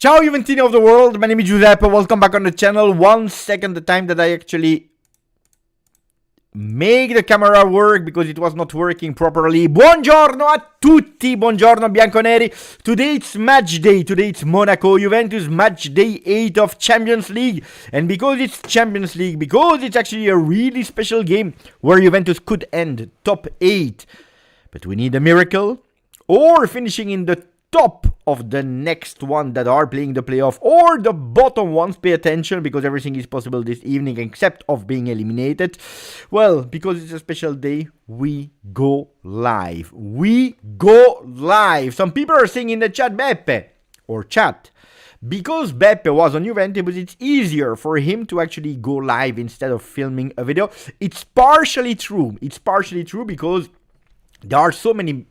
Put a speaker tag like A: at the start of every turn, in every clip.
A: Ciao Juventini of the world, my name is Giuseppe, welcome back on the channel. 1 second, the time that I actually make the camera work because it was not working properly. Buongiorno a tutti, buongiorno bianconeri. Today it's match day, today it's Monaco, Juventus match day 8 of Champions League. And because it's Champions League, because it's actually a really special game where Juventus could end top 8. But we need a miracle, or finishing in the top of the next one that are playing the playoff, or the bottom ones. Pay attention because everything is possible this evening except of being eliminated. Well, because it's a special day, we go live. We go live. Some people are saying in the chat, Beppe, or chat, because Beppe was on Juventus, it's easier for him to actually go live instead of filming a video. It's partially true. It's partially true because there are so many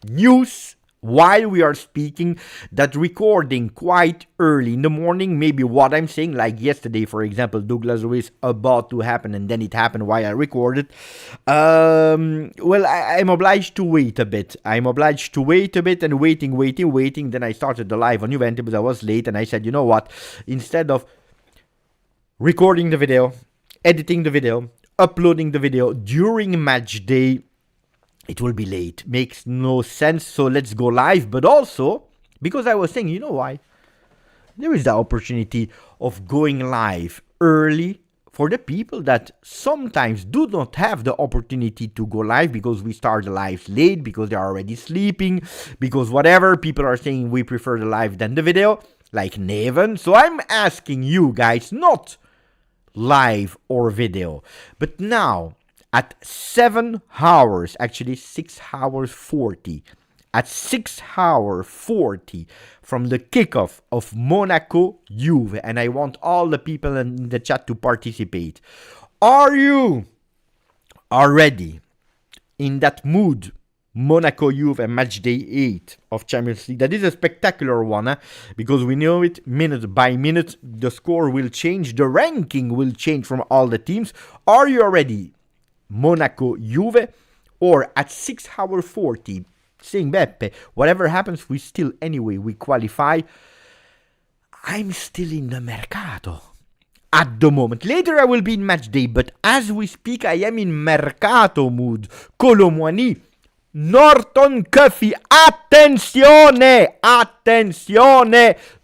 A: news while we are speaking that recording quite early in the morning, maybe what I'm saying, like yesterday, for example, Douglas Luiz about to happen and then it happened while I recorded. Well, I'm obliged to wait a bit. I'm obliged to wait a bit and waiting. Then I started the live on Juventus, but I was late and I said, you know what, instead of recording the video, editing the video, uploading the video during match day, it will be late. Makes no sense. So let's go live. But also, because I was saying, you know why? There is the opportunity of going live early for the people that sometimes do not have the opportunity to go live because we start the lives late, because they're already sleeping, because whatever. People are saying we prefer the live than the video, like Neven. So I'm asking you guys, not live or video, but now, at 7 hours, actually 6 hours 40, at 6 hours 40 from the kickoff of Monaco Juve, and I want all the people in the chat to participate. Are you already in that mood? Monaco Juve match day 8 of Champions League. That is a spectacular one, because we know it minute by minute. The score will change, the ranking will change from all the teams. Are you already Monaco Juve, or at 6 hours 40 saying, Beppe, whatever happens, we still, anyway, we qualify? I'm still in the Mercato at the moment. Later I will be in match day, but as we speak I am in Mercato mood. Kolo Muani, Norton Coffee, attenzione,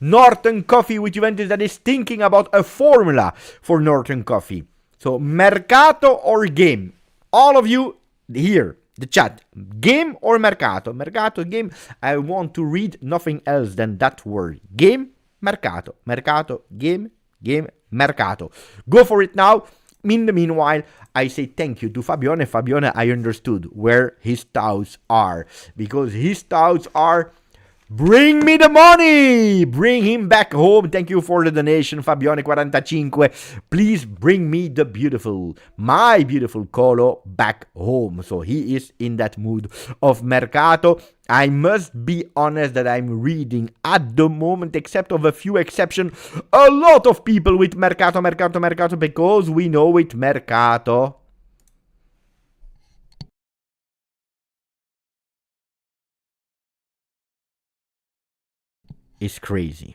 A: Norton Coffee with Juventus that is thinking about a formula for Norton Coffee. So, Mercato or game? All of you here, the chat. Game or Mercato? Mercato, game. I want to read nothing else than that word. Game, Mercato. Mercato, game, Mercato. Go for it now. In the meanwhile, I say thank you to Fabione. Fabione, I understood where his thoughts are. Because his thoughts are, bring me the money! Bring him back home. Thank you for the donation, Fabione45. Please bring me the my beautiful Kolo back home. So he is in that mood of Mercato. I must be honest that I'm reading at the moment, except of a few exceptions, a lot of people with Mercato, because we know it, Mercato is crazy.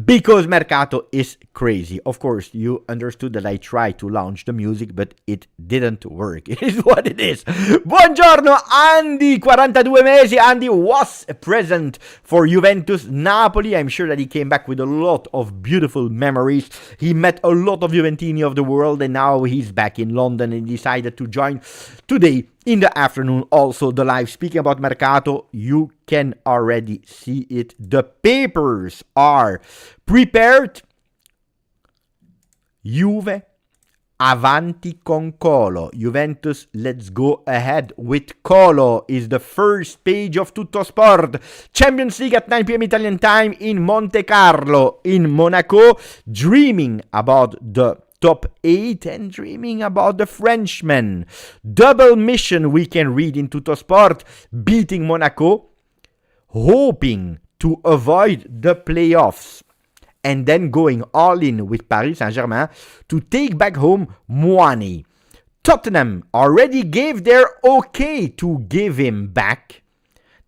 A: Because Mercato is crazy. Of course, you understood that I tried to launch the music, but it didn't work. It is what it is. Buongiorno, Andy, 42 mesi. Andy was present for Juventus Napoli. I'm sure that he came back with a lot of beautiful memories. He met a lot of Juventini of the world, and now he's back in London and decided to join today in the afternoon also the live. Speaking about Mercato, you can already see it. The papers are prepared. Juve avanti con Kolo. Juventus, let's go ahead with Kolo is the first page of Tutto Sport. Champions League at 9 p.m. Italian time in Monte Carlo in Monaco. Dreaming about the top 8 and dreaming about the Frenchman. Double mission we can read in Tutto Sport. Beating Monaco, hoping to avoid the playoffs, and then going all in with Paris Saint-Germain to take back home Muani. Tottenham already gave their okay to give him back.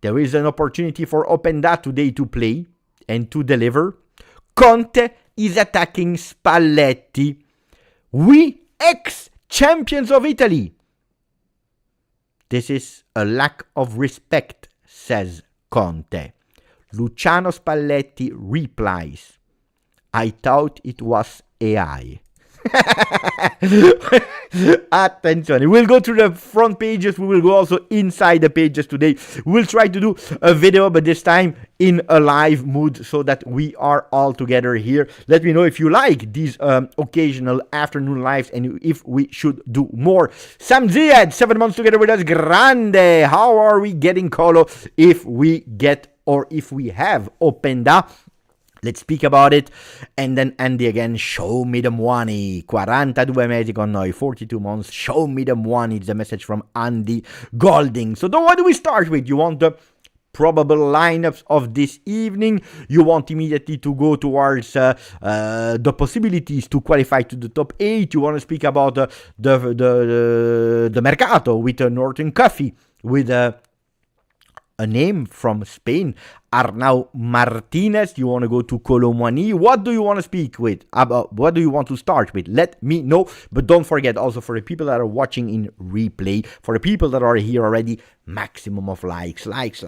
A: There is an opportunity for Openda today to play. and to deliver, Conte is attacking Spalletti. We ex-champions of Italy. This is a lack of respect, says Conte. Luciano Spalletti replies, I thought it was AI. Attenzione, we'll go through the front pages, we will go also inside the pages today. We'll try to do a video, but this time in a live mood so that we are all together here. Let me know if you like these occasional afternoon lives and if we should do more. Sam Ziad, 7 months together with us. Grande. How are we getting Kolo if we get or if we have opened up? Let's speak about it. And then Andy again, show me the Muani. 42 mesi con noi, 42 months. Show me the Muani. It's a message from Andy Golding. So what do we start with? You want the probable lineups of this evening? You want immediately to go towards the possibilities to qualify to the top 8? You want to speak about the Mercato with Norton Coffee, with a name from Spain, Arnau Martinez. You want to go to Kolo Muani? What do you want to speak with about? What do you want to start with? Let me know. But don't forget also, for the people that are watching in replay, for the people that are here already, maximum of likes, like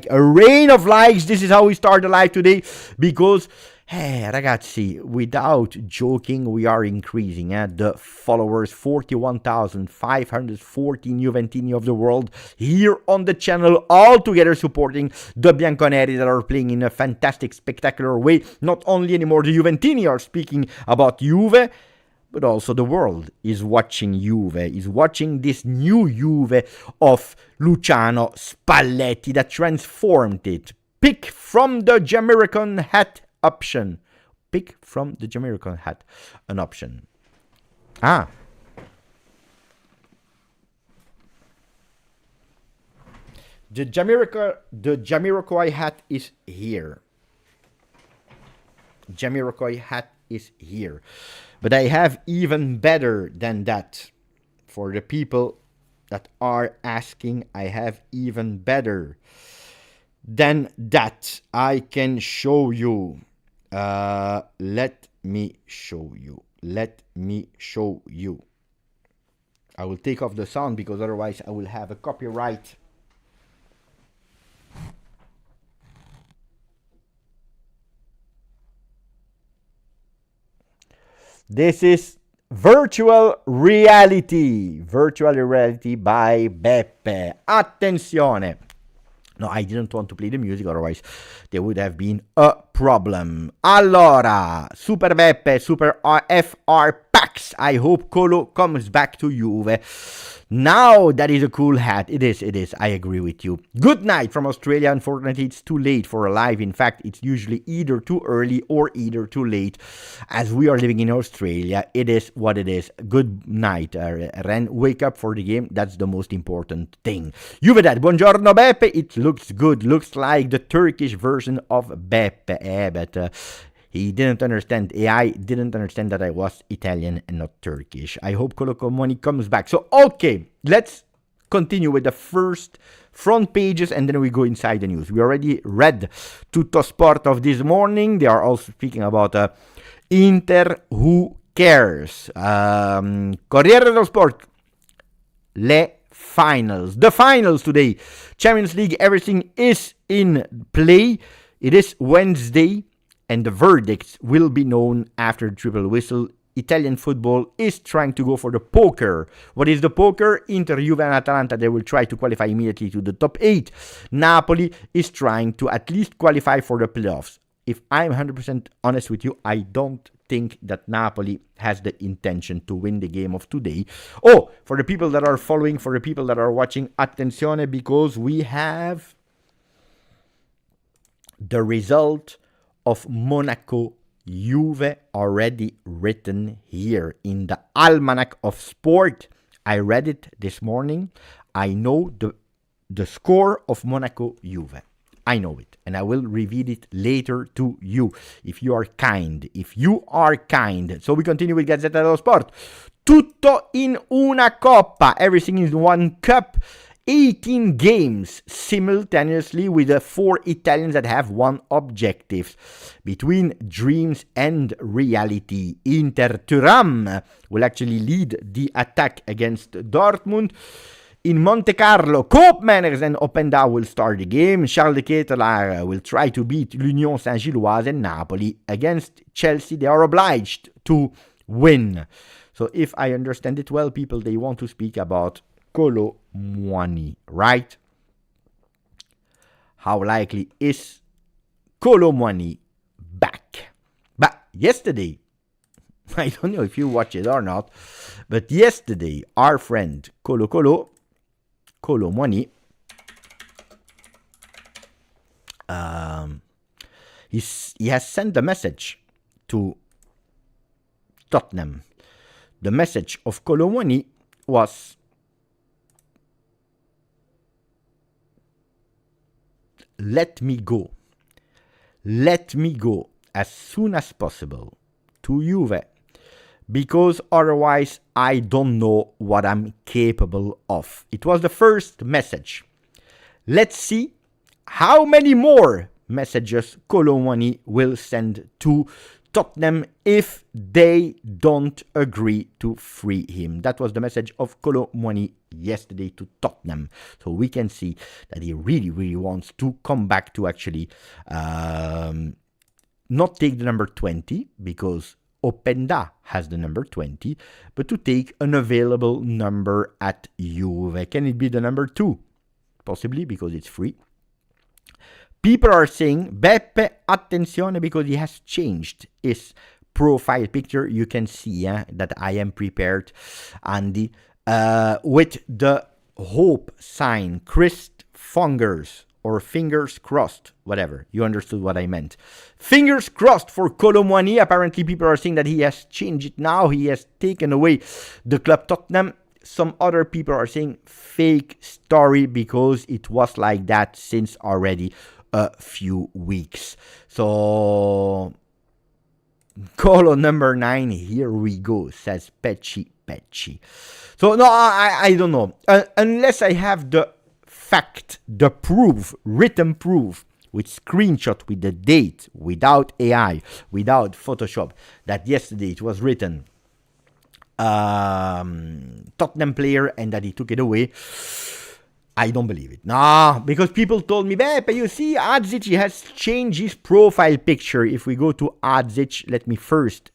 A: a rain of likes. This is how we start the live today, because hey, ragazzi, without joking, we are increasing the followers, 41,514 Juventini of the world here on the channel, all together supporting the Bianconeri that are playing in a fantastic, spectacular way. Not only anymore the Juventini are speaking about Juve, but also the world is watching Juve, is watching this new Juve of Luciano Spalletti that transformed it. Pick from the Jamaican hat option. Pick from the Jamaican hat an option. The Jamiroquai hat is here. Jamiroquai hat is here. But I have even better than that. For the people that are asking, I have even better than that. I can show you. Let me show you. Let me show you. I will take off the sound because otherwise I will have a copyright. This is virtual reality. Virtual reality by Beppe. Attenzione. No, I didn't want to play the music, otherwise there would have been a problem. Allora, Super Beppe, Super FR Pax. I hope Kolo comes back to Juve. Now, that is a cool hat. It is. I agree with you. Good night from Australia. Unfortunately, it's too late for a live. In fact, it's usually either too early or either too late. As we are living in Australia, it is what it is. Good night, Ren. Wake up for the game. That's the most important thing. Juve Dad, buongiorno Beppe. It looks good. Looks like the Turkish version of Beppe. But he didn't understand. AI didn't understand that I was Italian and not Turkish. I hope Kolo Muani comes back. So, okay, let's continue with the first front pages and then we go inside the news. We already read Tutto Sport of this morning. They are also speaking about Inter. Who cares? Corriere dello Sport. Le finals. The finals today. Champions League, everything is in play. It is Wednesday. And the verdicts will be known after the triple whistle. Italian football is trying to go for the poker. What is the poker? Inter, Juve and Atalanta, they will try to qualify immediately to the top 8. Napoli is trying to at least qualify for the playoffs. If I'm 100% honest with you, I don't think that Napoli has the intention to win the game of today. Oh, for the people that are following, for the people that are watching, attenzione, because we have the result of Monaco Juve already written here in the Almanac of Sport. I read it this morning. I know the score of Monaco Juve. I know it, and I will reveal it later to you, if you are kind. If you are kind. So we continue with Gazzetta dello Sport. Tutto in una coppa. Everything in one cup. 18 games simultaneously with the 4 Italians that have one objective. Between dreams and reality, Inter Thuram will actually lead the attack against Dortmund. In Monte Carlo, Koopmeiners and Openda will start the game. Charles de Ketelaar will try to beat l'Union Saint-Gilloise, and Napoli against Chelsea. They are obliged to win. So if I understand it well, people, they want to speak about Kolo Muani, right? How likely is Kolo Muani back? But yesterday, I don't know if you watch it or not, but yesterday, our friend Kolo Muani, he has sent a message to Tottenham. The message of Kolo Muani was, let me go as soon as possible to Juve, because otherwise I don't know what I'm capable of. It was the first message. Let's see how many more messages Kolo Muani will send to Tottenham if they don't agree to free him. That was the message of Kolo Muani yesterday to Tottenham. So we can see that he really, really wants to come back to actually not take the number 20, because Openda has the number 20, but to take an available number at Juve. Can it be the number 2? Possibly, because it's free. People are saying, Beppe, attenzione, because he has changed his profile picture. You can see that I am prepared, Andy, with the hope sign, Christ Fingers, or fingers crossed, whatever. You understood what I meant. Fingers crossed for Kolo Muani. Apparently, people are saying that he has changed it now. He has taken away the club Tottenham. Some other people are saying fake story, because it was like that since already a few weeks. So, Kolo number 9, here we go, says Pecci. So, no, I don't know. Unless I have the fact, the proof, written proof, with screenshot, with the date, without AI, without Photoshop, that yesterday it was written Tottenham player and that he took it away, I don't believe it. No, because people told me, Beppe, you see, Adzic has changed his profile picture. If we go to Adzic, let me first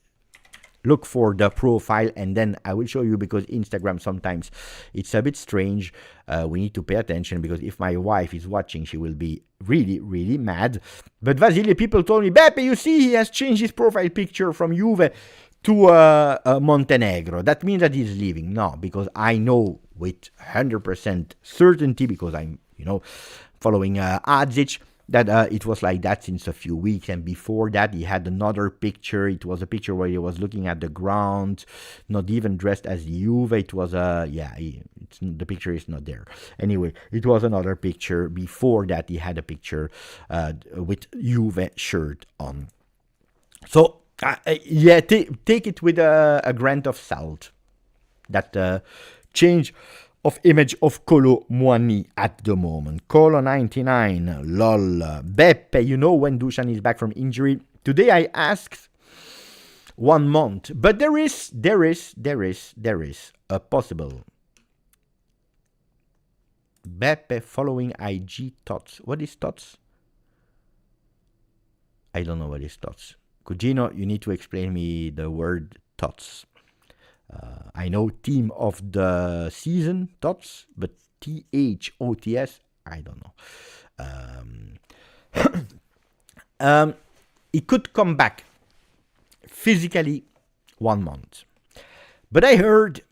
A: look for the profile, and then I will show you, because Instagram sometimes it's a bit strange. We need to pay attention, because if my wife is watching, she will be really, really mad. But Vasily, people told me, Beppe, you see, he has changed his profile picture from Juve to Montenegro. That means that he's leaving. No, because I know with 100% certainty, because I'm, following Adzic, that it was like that since a few weeks. And before that, he had another picture. It was a picture where he was looking at the ground, not even dressed as Juve. It was the picture is not there. Anyway, it was another picture. Before that, he had a picture with Juve shirt on. So, take it with a grain of salt. That change of image of Kolo Muani at the moment. Kolo 99, lol. Beppe, when Dusan is back from injury? Today I asked 1 month, but there is a possible. Beppe following IG thoughts. What is thoughts? I don't know what is thoughts. Cugino, you need to explain me the word thoughts. I know team of the season, TOTS, but THOTS, I don't know. He could come back physically 1 month. But I heard,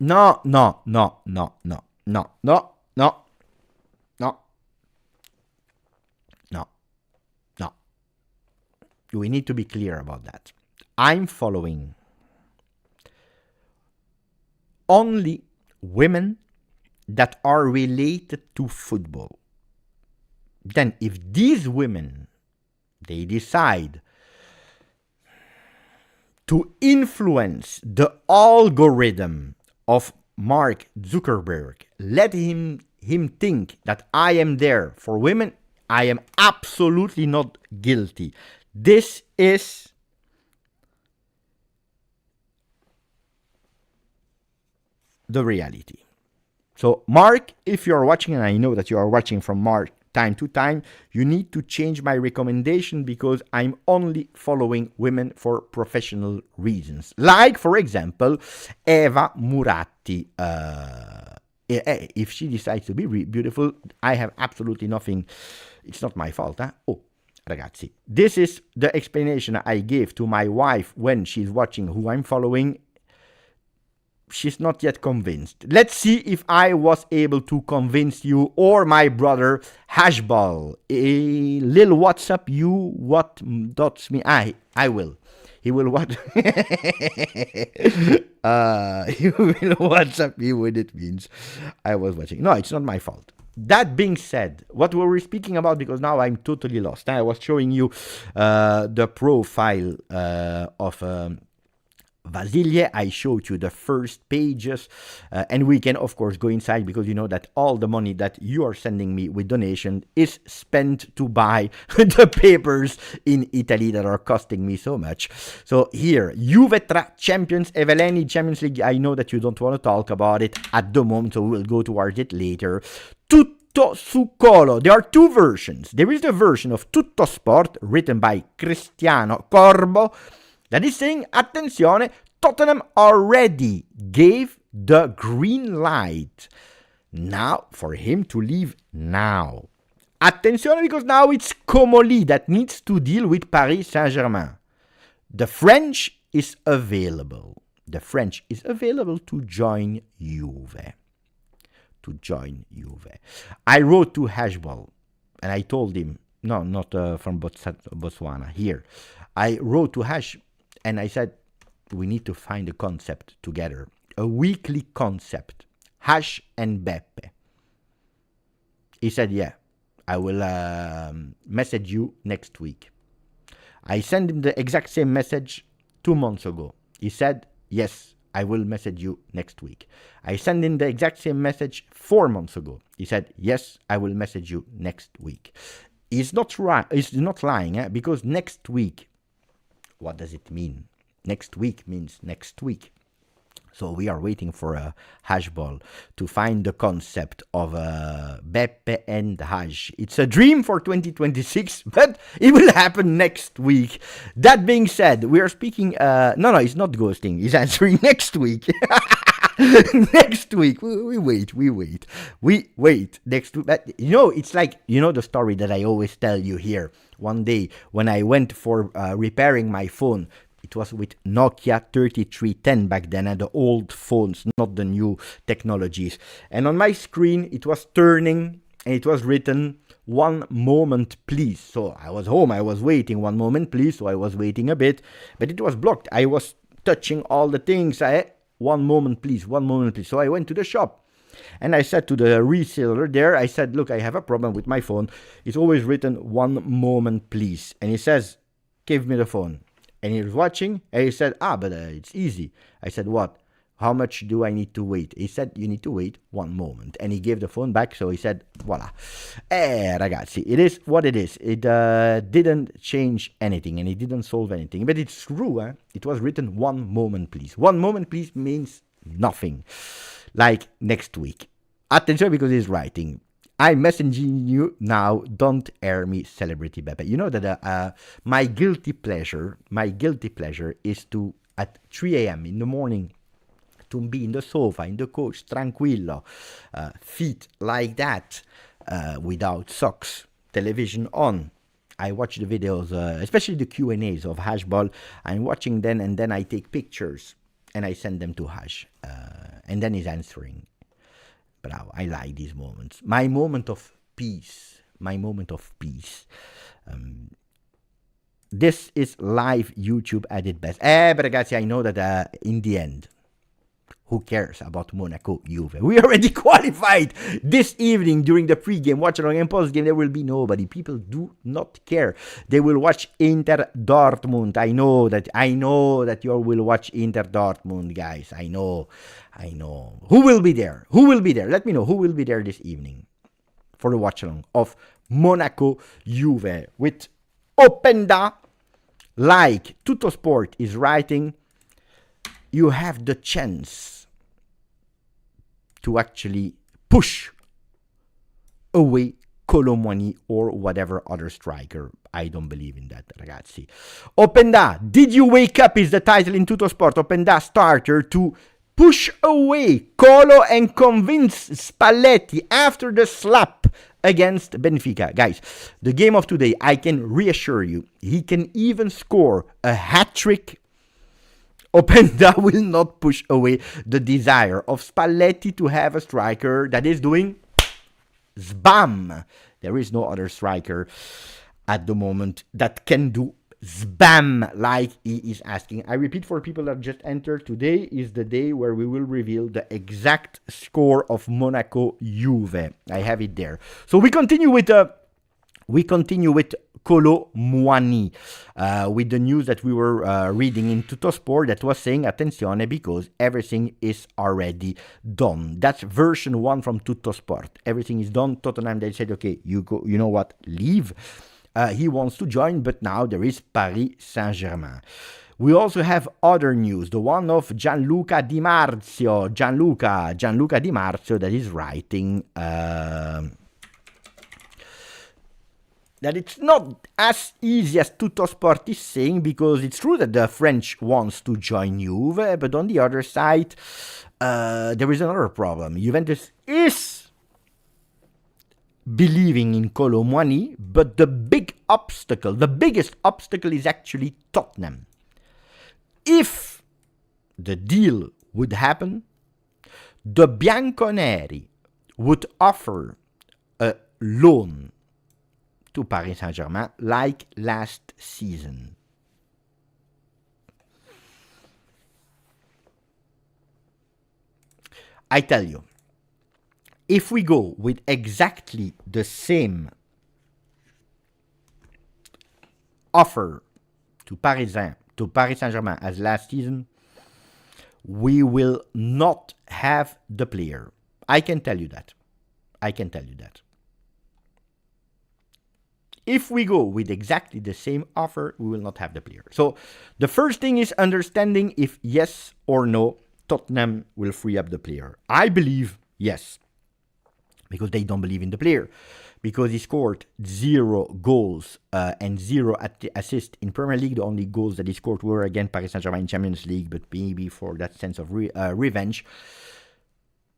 A: no. We need to be clear about that. I'm following only women that are related to football. Then if these women, they decide to influence the algorithm of Mark Zuckerberg, let him think that I am there for women, I am absolutely not guilty. This is the reality. So, Mark, if you're watching, and I know that you are watching from Mark time to time, you need to change my recommendation because I'm only following women for professional reasons. Like, for example, Eva Muratti. If she decides to be beautiful, I have absolutely nothing. It's not my fault. Oh, ragazzi, this is the explanation I gave to my wife when she's watching who I'm following. She's not yet convinced. Let's see if I was able to convince you or my brother Hashball. A little WhatsApp you what dots me. I will. He will what? He will WhatsApp me when it means I was watching. No, it's not my fault. That being said, what were we speaking about? Because now I'm totally lost. I was showing you the profile of Vasile. I showed you the first pages, and we can of course go inside because you know that all the money that you are sending me with donation is spent to buy the papers in Italy that are costing me so much. So here, Juve Champions, Eveleni Champions League. I know that you don't want to talk about it at the moment, so we'll go towards it later. Tutto su Kolo. There are two versions. There is the version of Tutto Sport written by Cristiano Corbo that is saying, attenzione, Tottenham already gave the green light now for him to leave now. Attenzione, because now it's Comoli that needs to deal with Paris Saint-Germain. The French is available. The French is available to join Juve. I wrote to Hashball and I told him, no, not from Botswana, here. I wrote to Hash and I said, we need to find a concept together. A weekly concept. Hash and Beppe. He said, yeah, I will message you next week. I sent him the exact same message 2 months ago. He said, yes, I will message you next week. I sent him the exact same message 4 months ago. He said, yes, I will message you next week. He's not lying, because next week, what does it mean? Next week means next week. So we are waiting for a Hashball to find the concept of Beppe and Hash. It's a dream for 2026, but it will happen next week. That being said, we are speaking... No, it's not ghosting. He's answering next week. Next week. We wait. Next week. But, it's like, the story that I always tell you here. One day, when I went for repairing my phone, it was with Nokia 3310 back then, and the old phones, not the new technologies. And on my screen, it was turning, and it was written, 1 moment, please. So I was home, I was waiting, 1 moment, please. So I was waiting a bit, but it was blocked. I was touching all the things. 1 moment, please, 1 moment, please. So I went to the shop. And I said to the reseller there, I said, look, I have a problem with my phone. It's always written 1 moment, please. And he says, give me the phone. And he was watching, and he said, but it's easy. I said, what? How much do I need to wait? He said, you need to wait 1 moment. And he gave the phone back, so he said, voila. Ragazzi, it is what it is. It didn't change anything, and it didn't solve anything. But it's true, It was written 1 moment, please. 1 moment, please means nothing. Like next week. Attention, because he's writing. I'm messaging you now. Don't air me, Celebrity Beppe. You know that my guilty pleasure is to, at 3 a.m. in the morning, to be in the sofa, in the couch, tranquillo, feet like that, without socks, television on. I watch the videos, especially the Q&As of Hashball. I'm watching them, and then I take pictures, and I send them to Hash, and then he's answering. Bravo, I like these moments. My moment of peace. This is live YouTube at its best. But ragazzi, I know that in the end, Who cares about Monaco Juve? We already qualified this evening during the pre-game, watch along and post-game. There will be nobody. People do not care. They will watch Inter Dortmund. I know that you all will watch Inter Dortmund, guys. I know. Who will be there? Let me know who will be there this evening for the watch along of Monaco Juve with Openda. Like Tuttosport is writing, you have the chance to actually push away Kolo Muani or whatever other striker. I don't believe in that, ragazzi. Openda, did you wake up is the title in Tuttosport. Openda starter to push away Kolo and convince Spalletti after the slap against Benfica. Guys, the game of today, I can reassure you, he can even score a hat-trick. Openda will not push away the desire of Spalletti to have a striker that is doing zbam. There is no other striker at the moment that can do zbam like he is asking. I repeat for people that just entered, today is the day where we will reveal the exact score of Monaco Juve. I have it there. So we continue with Kolo Muani, with the news that we were reading in Tuttosport that was saying, attenzione, because everything is already done. That's version 1 from Tuttosport. Everything is done. Tottenham, they said, okay, you go, you know what, leave. He wants to join, but now there is Paris Saint-Germain. We also have other news, the one of Gianluca Di Marzio. Gianluca Di Marzio that is writing that it's not as easy as Tuttosport is saying, because it's true that the French wants to join Juve, but on the other side, there is another problem. Juventus is believing in Kolo Muani, but the biggest obstacle is actually Tottenham. If the deal would happen, the Bianconeri would offer a loan to Paris Saint-Germain like last season. I tell you, if we go with exactly the same offer to Paris Saint-Germain as last season, we will not have the player. I can tell you that. If we go with exactly the same offer, we will not have the player. So the first thing is understanding if yes or no, Tottenham will free up the player. I believe yes, because they don't believe in the player. Because he scored 0 goals and 0 assists in Premier League. The only goals that he scored were against Paris Saint-Germain in Champions League, but maybe for that sense of revenge.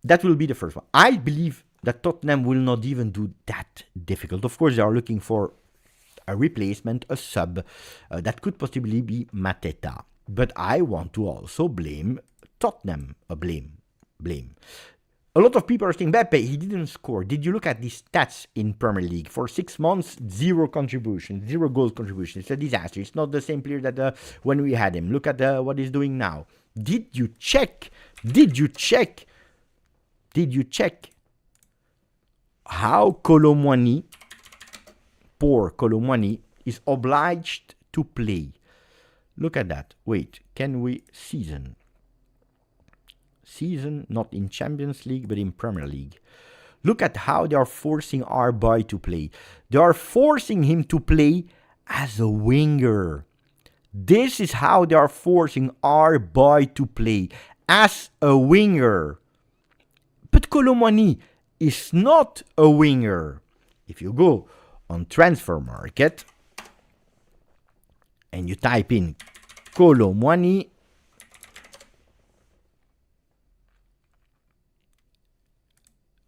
A: That will be the first one. I believe that Tottenham will not even do that difficult. Of course, they are looking for a replacement, a sub, that could possibly be Mateta. But I want to also blame Tottenham. Blame. A lot of people are saying, Beppe, he didn't score. Did you look at the stats in Premier League? For 6 months, 0 contribution, 0 goals contribution. It's a disaster. It's not the same player that when we had him. Look at what he's doing now. Did you check how Kolo Muani, poor Kolo Muani, is obliged to play? Look at that. Wait, can we season, not in Champions League, but in Premier League. Look at how they are forcing our boy to play. They are forcing him to play as a winger. This is how they are forcing our boy to play, as a winger. But Kolo Muani is not a winger. If you go on transfer market and you type in Kolo Muani,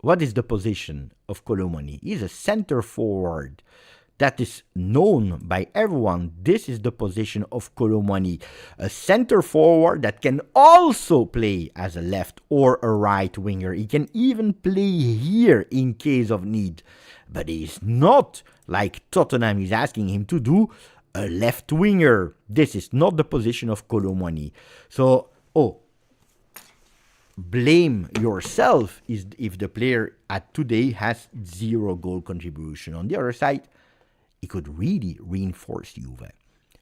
A: what is the position of Kolo Muani? He's a center forward. That is known by everyone. This is the position of Kolo Muani. A center forward that can also play as a left or a right winger. He can even play here in case of need. But he's not, like Tottenham is asking him to do, a left winger. This is not the position of Kolo Muani. So, blame yourself is if the player at today has 0 goal contribution. On the other side, it could really reinforce Juve,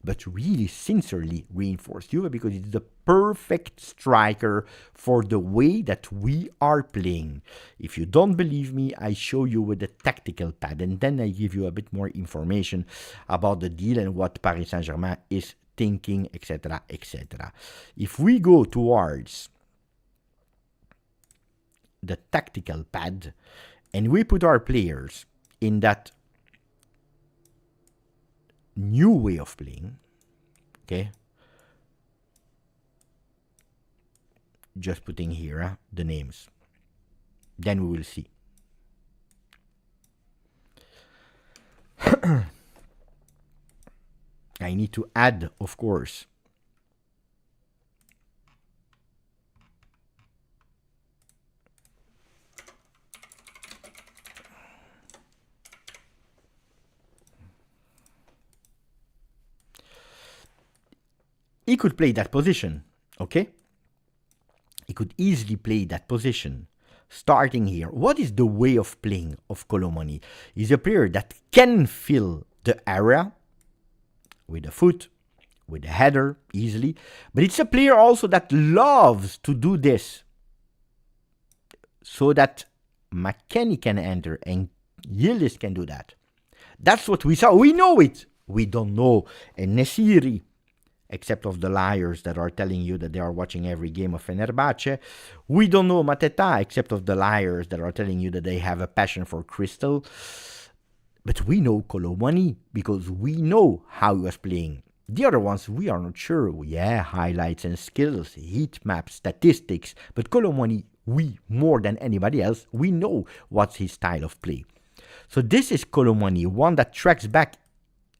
A: but really sincerely reinforce Juve, because it's the perfect striker for the way that we are playing. If you don't believe me, I show you with the tactical pad, and then I give you a bit more information about the deal and what Paris Saint-Germain is thinking, etc., etc. If we go towards the tactical pad and we put our players in that new way of playing, okay, just putting here the names, then we will see. I need to add, of course, he could play that position, okay? He could easily play that position. Starting here, what is the way of playing of Kolo Muani? He's a player that can fill the area with the foot, with the header, easily. But it's a player also that loves to do this, so that McKennie can enter and Yildiz can do that. That's what we saw. We know it. We don't know Nesiri, except of the liars that are telling you that they are watching every game of Fenerbahce. We don't know Mateta, except of the liars that are telling you that they have a passion for Crystal. But we know Kolo Muani because we know how he was playing. The other ones, we are not sure. Yeah, highlights and skills, heat maps, statistics. But Kolo Muani, we, more than anybody else, we know what's his style of play. So this is Kolo Muani, one that tracks back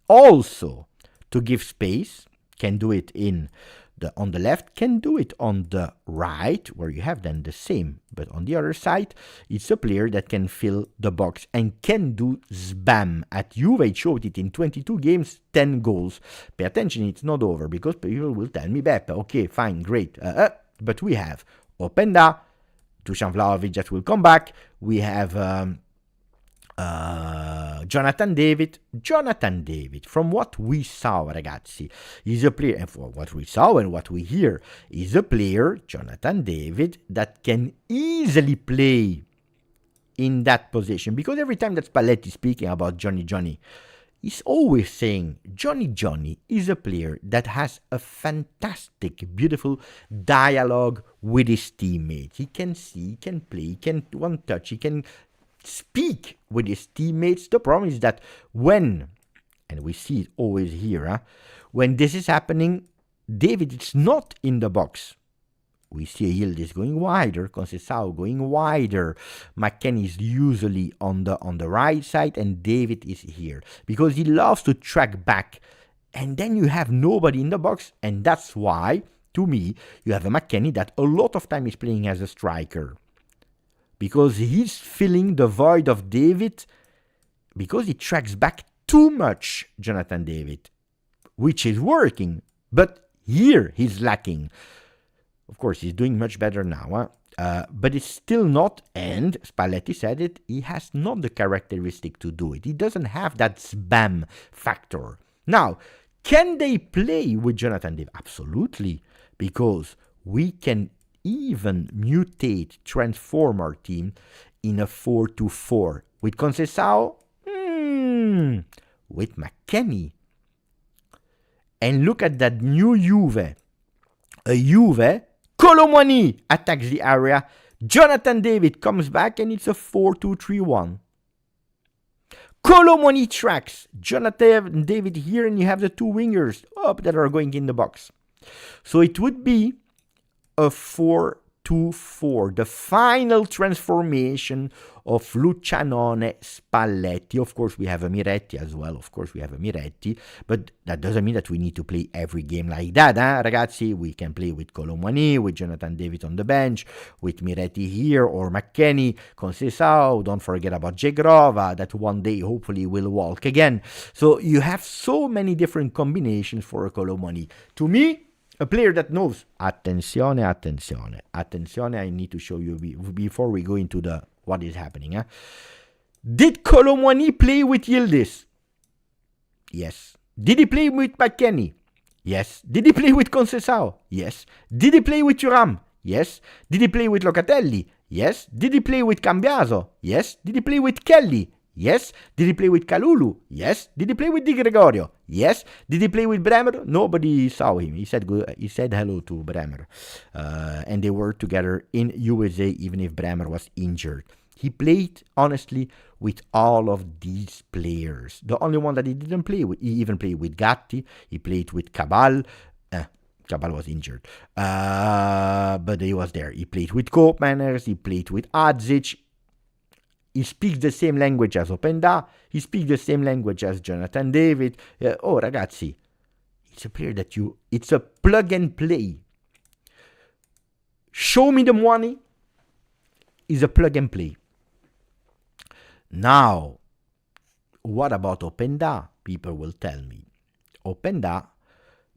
A: also to give space. Can do it on the left, can do it on the right, where you have then the same. But on the other side, it's a player that can fill the box and can do spam. At Juve, it showed it in 22 games, 10 goals. Pay attention, it's not over, because people will tell me, Beppe, okay, fine, great. But we have Openda, Dusan Vlahovic that will come back. We have Jonathan David, from what we saw, ragazzi, is a player, and for what we saw and what we hear, is a player, Jonathan David, that can easily play in that position. Because every time that Spalletti is speaking about Johnny, he's always saying Johnny is a player that has a fantastic, beautiful dialogue with his teammates. He can see, he can play, he can one touch, he can speak with his teammates. The problem is that when, and we see it always here, when this is happening, David is not in the box. We see Yildiz going wider, Conceição going wider, McKennie is usually on the right side, and David is here because he loves to track back, and then you have nobody in the box, and that's why, to me, you have a McKennie that a lot of time is playing as a striker. Because he's filling the void of David, because he tracks back too much, Jonathan David, which is working, but here he's lacking. Of course, he's doing much better now, but it's still not, and Spalletti said it, he has not the characteristic to do it. He doesn't have that spam factor. Now, can they play with Jonathan David? Absolutely, because we can even mutate, transform our team in a 4-2-4 with Conceição, with McKennie. And look at that new Juve. A Juve, Kolo Muani attacks the area, Jonathan David comes back, and it's a 4-2-3-1. Kolo Muani tracks Jonathan David here, and you have the two wingers up that are going in the box. So it would be a 4-2-4, the final transformation of Lucianone Spalletti. Of course, we have a Miretti as well. But that doesn't mean that we need to play every game like that, ragazzi. We can play with Kolo Muani, with Jonathan David on the bench, with Miretti here, or McKennie, Conceição. Don't forget about Jegrova, that one day hopefully will walk again. So you have so many different combinations for Kolo Muani. To me, A player that knows. Attenzione, attenzione, attenzione. I need to show you before we go into the what is happening. Did Kolo Muani play with Yildiz? Yes. Did he play with McKennie? Yes. Did he play with Conceição? Yes. Did he play with Thuram? Yes. Did he play with Locatelli? Yes. Did he play with Cambiaso? Yes. Did he play with Kelly? Yes. Did he play with Kalulu? Yes. Did he play with Di Gregorio? Yes. Did he play with Bremer? Nobody saw him. He said hello to Bremer. And they were together in USA even if Bremer was injured. He played, honestly, with all of these players. The only one that he didn't play with, he even played with Gatti. He played with Cabal. Cabal was injured. But he was there. He played with Koopmanners. He played with Adzic. He speaks the same language as Openda. He speaks the same language as Jonathan David. Oh, ragazzi, it's a player that it's a plug and play. Show me the money is a plug and play. Now, what about Openda? People will tell me. Openda,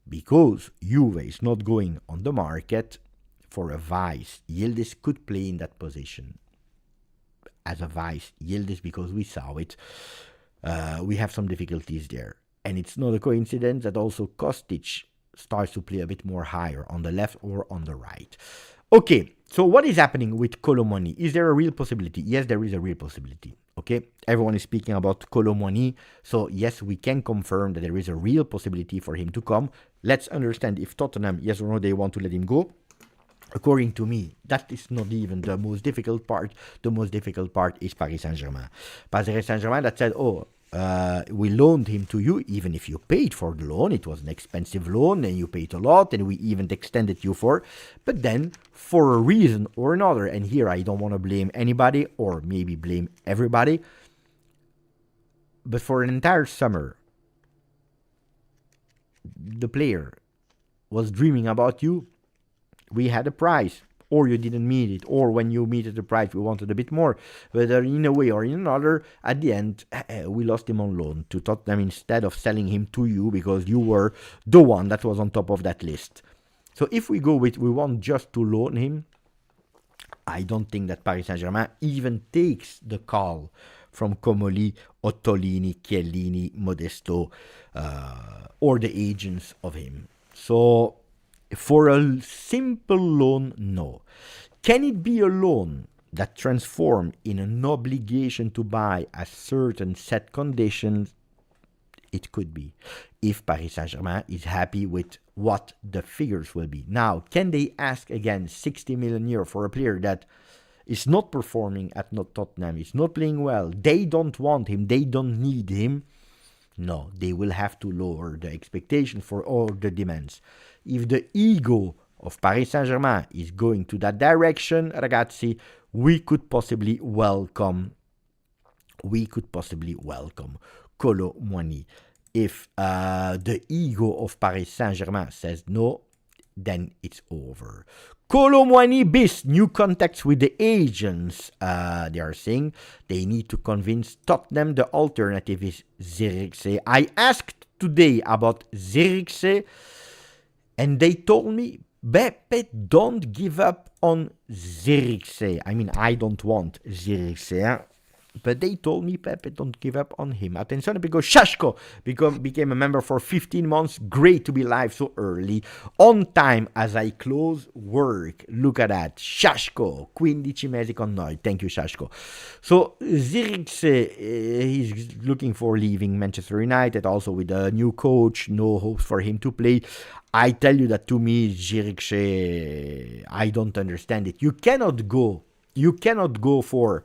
A: because Juve is not going on the market for a vice, Yildiz could play in that position. As a vice, Yildiz, because we saw it, we have some difficulties there. And it's not a coincidence that also Kostic starts to play a bit more higher on the left or on the right. Okay, so what is happening with Kolo Muani? Is there a real possibility? Yes, there is a real possibility. Okay, everyone is speaking about Kolo Muani. So yes, we can confirm that there is a real possibility for him to come. Let's understand if Tottenham, yes or no, they want to let him go. According to me, that is not even the most difficult part. The most difficult part is Paris Saint-Germain. Paris Saint-Germain that said, we loaned him to you, even if you paid for the loan. It was an expensive loan and you paid a lot and we even extended you for. But then, for a reason or another, and here I don't want to blame anybody or maybe blame everybody, but for an entire summer, the player was dreaming about you. We had a price, or you didn't meet it, or when you meted the price, we wanted a bit more. Whether in a way or in another, at the end, we lost him on loan to Tottenham instead of selling him to you because you were the one that was on top of that list. So if we go with, we want just to loan him, I don't think that Paris Saint-Germain even takes the call from Comoli, Ottolini, Chiellini, Modesto, or the agents of him. So for a simple loan, no. Can it be a loan that transforms in an obligation to buy a certain set conditions? It could be, if Paris Saint-Germain is happy with what the figures will be. Now, can they ask again 60 million euro for a player that is not performing at Tottenham, is not playing well, they don't want him, they don't need him? No, they will have to lower the expectation for all the demands. If the ego of Paris Saint-Germain is going to that direction, ragazzi, we could possibly welcome Kolo Muani. If the ego of Paris Saint-Germain says no, then it's over. Kolo Muani bis, new contacts with the agents. They are saying they need to convince Tottenham the alternative is Zirkzee. I asked today about Zirkzee, and they told me, Beppe, don't give up on Zirkzee. I mean, I don't want Zirkzee, but they told me, Pepe, don't give up on him. Attenzione, because Šaško became a member for 15 months. Great to be live so early. On time as I close work. Look at that. Šaško, 15 mesi con noi. Thank you, Šaško. So, Zirkzee, he's looking for leaving Manchester United, also with a new coach. No hopes for him to play. I tell you that to me, Zirkzee, I don't understand it. You cannot go for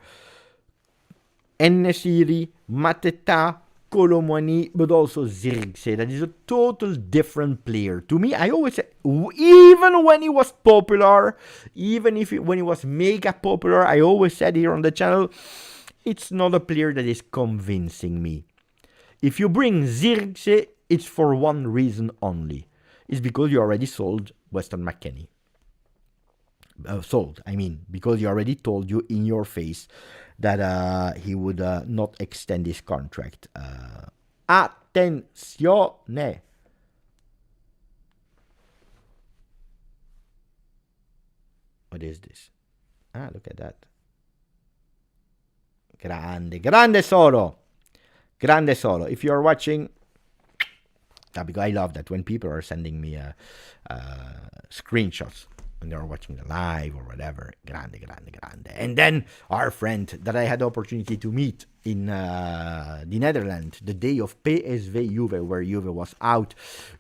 A: En-Nesyri, Mateta, Kolo Muani, but also Zirkzee. That is a total different player. To me, I always say, even when he was popular, when he was mega popular, I always said here on the channel, it's not a player that is convincing me. If you bring Zirkzee, it's for one reason only. It's because you already sold Weston McKennie. Because he already told you in your face that he would not extend his contract. Attenzione! What is this? Ah, look at that. Grande solo. Grande solo. If you're watching, because I love that when people are sending me screenshots when they're watching the live or whatever. Grande. And then our friend that I had the opportunity to meet in the Netherlands the day of PSV Juve, where Juve was out.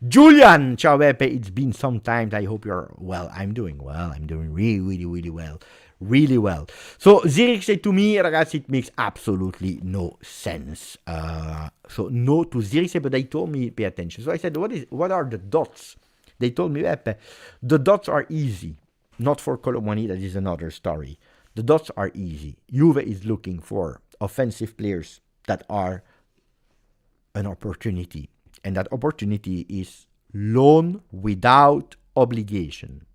A: Julian, ciao Beppe, it's been some time. I hope you're well. I'm doing well. I'm doing really well. Really well. So Zurich said to me, ragazzi, it makes absolutely no sense. So no to Zurich, but they told me pay attention. So I said, what are the dots? They told me, Beppe, the dots are easy. Not for Kolo Muani, that is another story. The dots are easy. Juve is looking for offensive players that are an opportunity. And that opportunity is loan without obligation.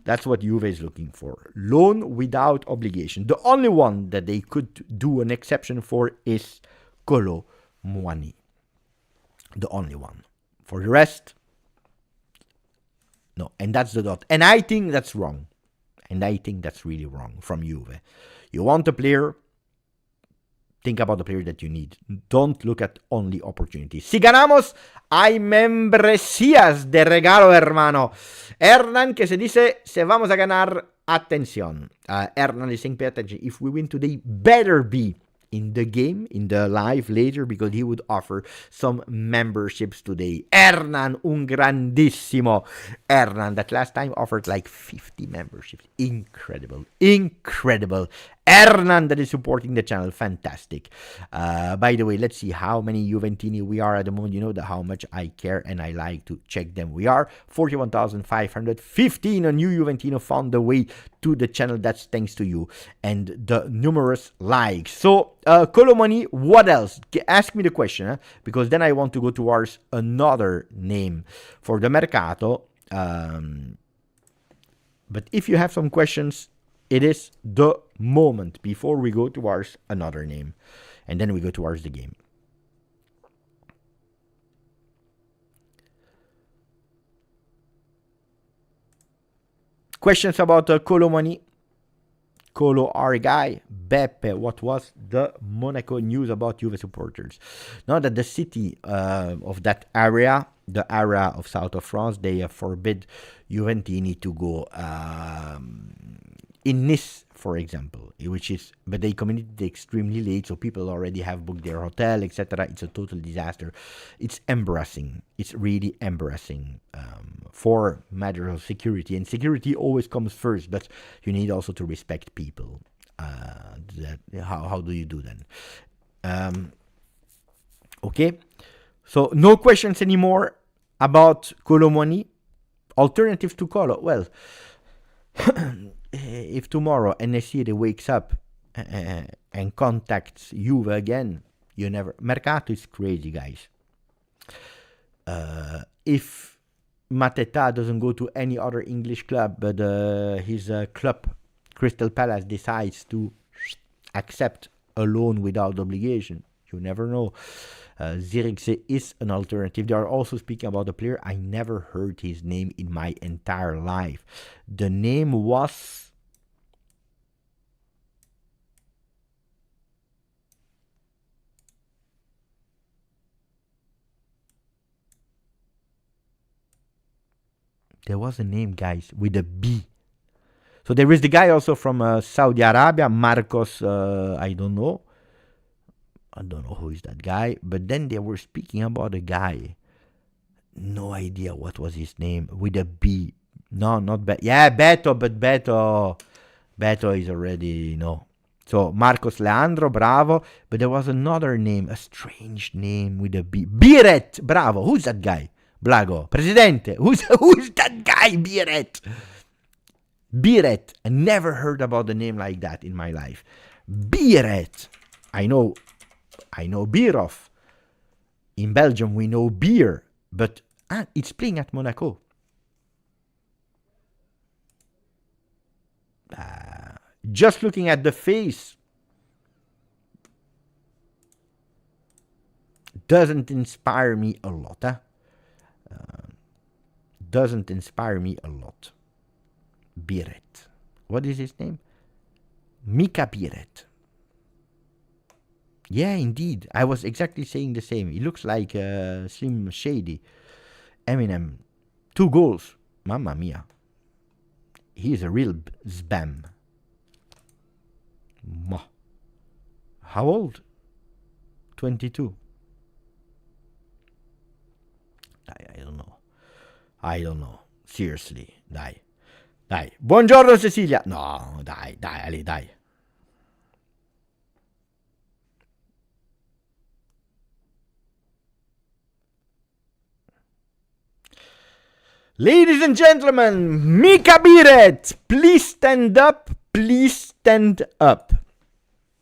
A: That's what Juve is looking for. Loan without obligation. The only one that they could do an exception for is Kolo Muani. The only one. For the rest, no. And that's the dot. And I think that's wrong. And I think that's really wrong from Juve. You want a player, think about the player that you need. Don't look at only opportunities. Si ganamos, hay membresías de regalo, hermano. Hernan, que se dice, se vamos a ganar, atención. Hernan is saying, pay attention. If we win today, better be in the game, in the live later, because he would offer some memberships today. Hernan, un grandissimo. Hernan, that last time offered like 50 memberships. Incredible. Hernan that is supporting the channel. Fantastic. By the way, let's see how many Juventini we are at the moment. You know how much I care and I like to check them. We are 41,515. A new Juventino found the way to the channel. That's thanks to you and the numerous likes. So, Kolo Muani, what else? Ask me the question, because then I want to go towards another name for the Mercato. But if you have some questions, it is the moment before we go towards another name. And then we go towards the game. Questions about Kolo Muani? Kolo, our guy. Beppe, what was the Monaco news about Juve supporters? Now that the city of that area, the area of south of France, they forbid Juventini to go in Nice, for example, but they communicated extremely late, so people already have booked their hotel, etc. It's a total disaster. It's embarrassing. It's really embarrassing for matter of security, and security always comes first, but you need also to respect people. How do you do then? Okay, so no questions anymore about Kolo Muani. Alternatives to Kolo, well, if tomorrow NSC wakes up and contacts Juve again, you never. Mercato is crazy, guys. If Mateta doesn't go to any other English club, but his club, Crystal Palace, decides to accept a loan without obligation, you never know. Zirkzee is an alternative. They are also speaking about a player. I never heard his name in my entire life. The name was... There was a name, guys, with a B. So there is the guy also from Saudi Arabia, Marcos, I don't know who is that guy. But then they were speaking about a guy. No idea what was his name. With a B. No, not Beto. Yeah, Beto, but Beto is already, So Marcos Leandro, bravo. But there was another name, a strange name with a B. Biret, bravo. Who's that guy? Blago. Presidente. Who's that guy? Biret. I never heard about the name like that in my life. Biret. I know Birov. In Belgium, we know beer. But it's playing at Monaco. Just looking at the face doesn't inspire me a Piret. What is his name? Mika Piret. Yeah, indeed. I was exactly saying the same. He looks like Slim Shady. Eminem. 2 goals. Mamma mia. He is a real zbam. How old? 22. I don't know. Seriously. Dai. Buongiorno Cecilia. No, dai, Ali, dai. Ladies and gentlemen, Mika Biret, please stand up.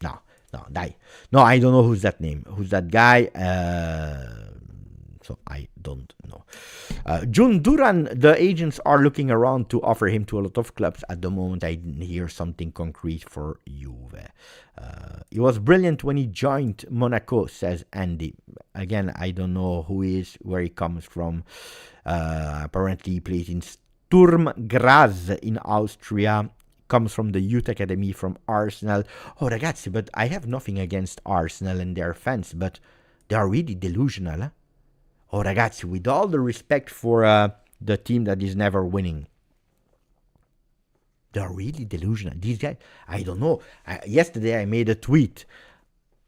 A: No, dai. No, I don't know who's that name. Who's that guy? So I don't know. Jun Duran, the agents are looking around to offer him to a lot of clubs. At the moment, I didn't hear something concrete for Juve. He was brilliant when he joined Monaco, says Andy. Again, I don't know who he is, where he comes from. Apparently, he plays in Sturm Graz in Austria. Comes from the youth academy from Arsenal. Oh, ragazzi, but I have nothing against Arsenal and their fans, but they are really delusional. Huh? Oh, ragazzi, with all the respect for the team that is never winning, they are really delusional. These guys, I don't know. Yesterday, I made a tweet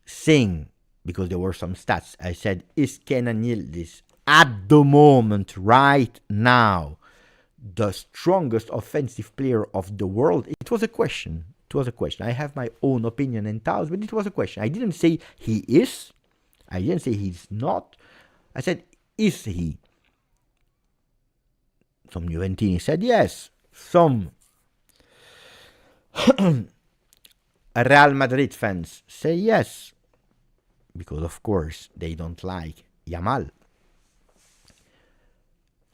A: saying, because there were some stats, I said, is Kenan Yildiz at the moment, right now, the strongest offensive player of the world? It was a question. I have my own opinion and thoughts, but it was a question. I didn't say he is. I didn't say he's not. I said, is he? Some Juventini said yes. Some Real Madrid fans say yes. Because, of course, they don't like Yamal.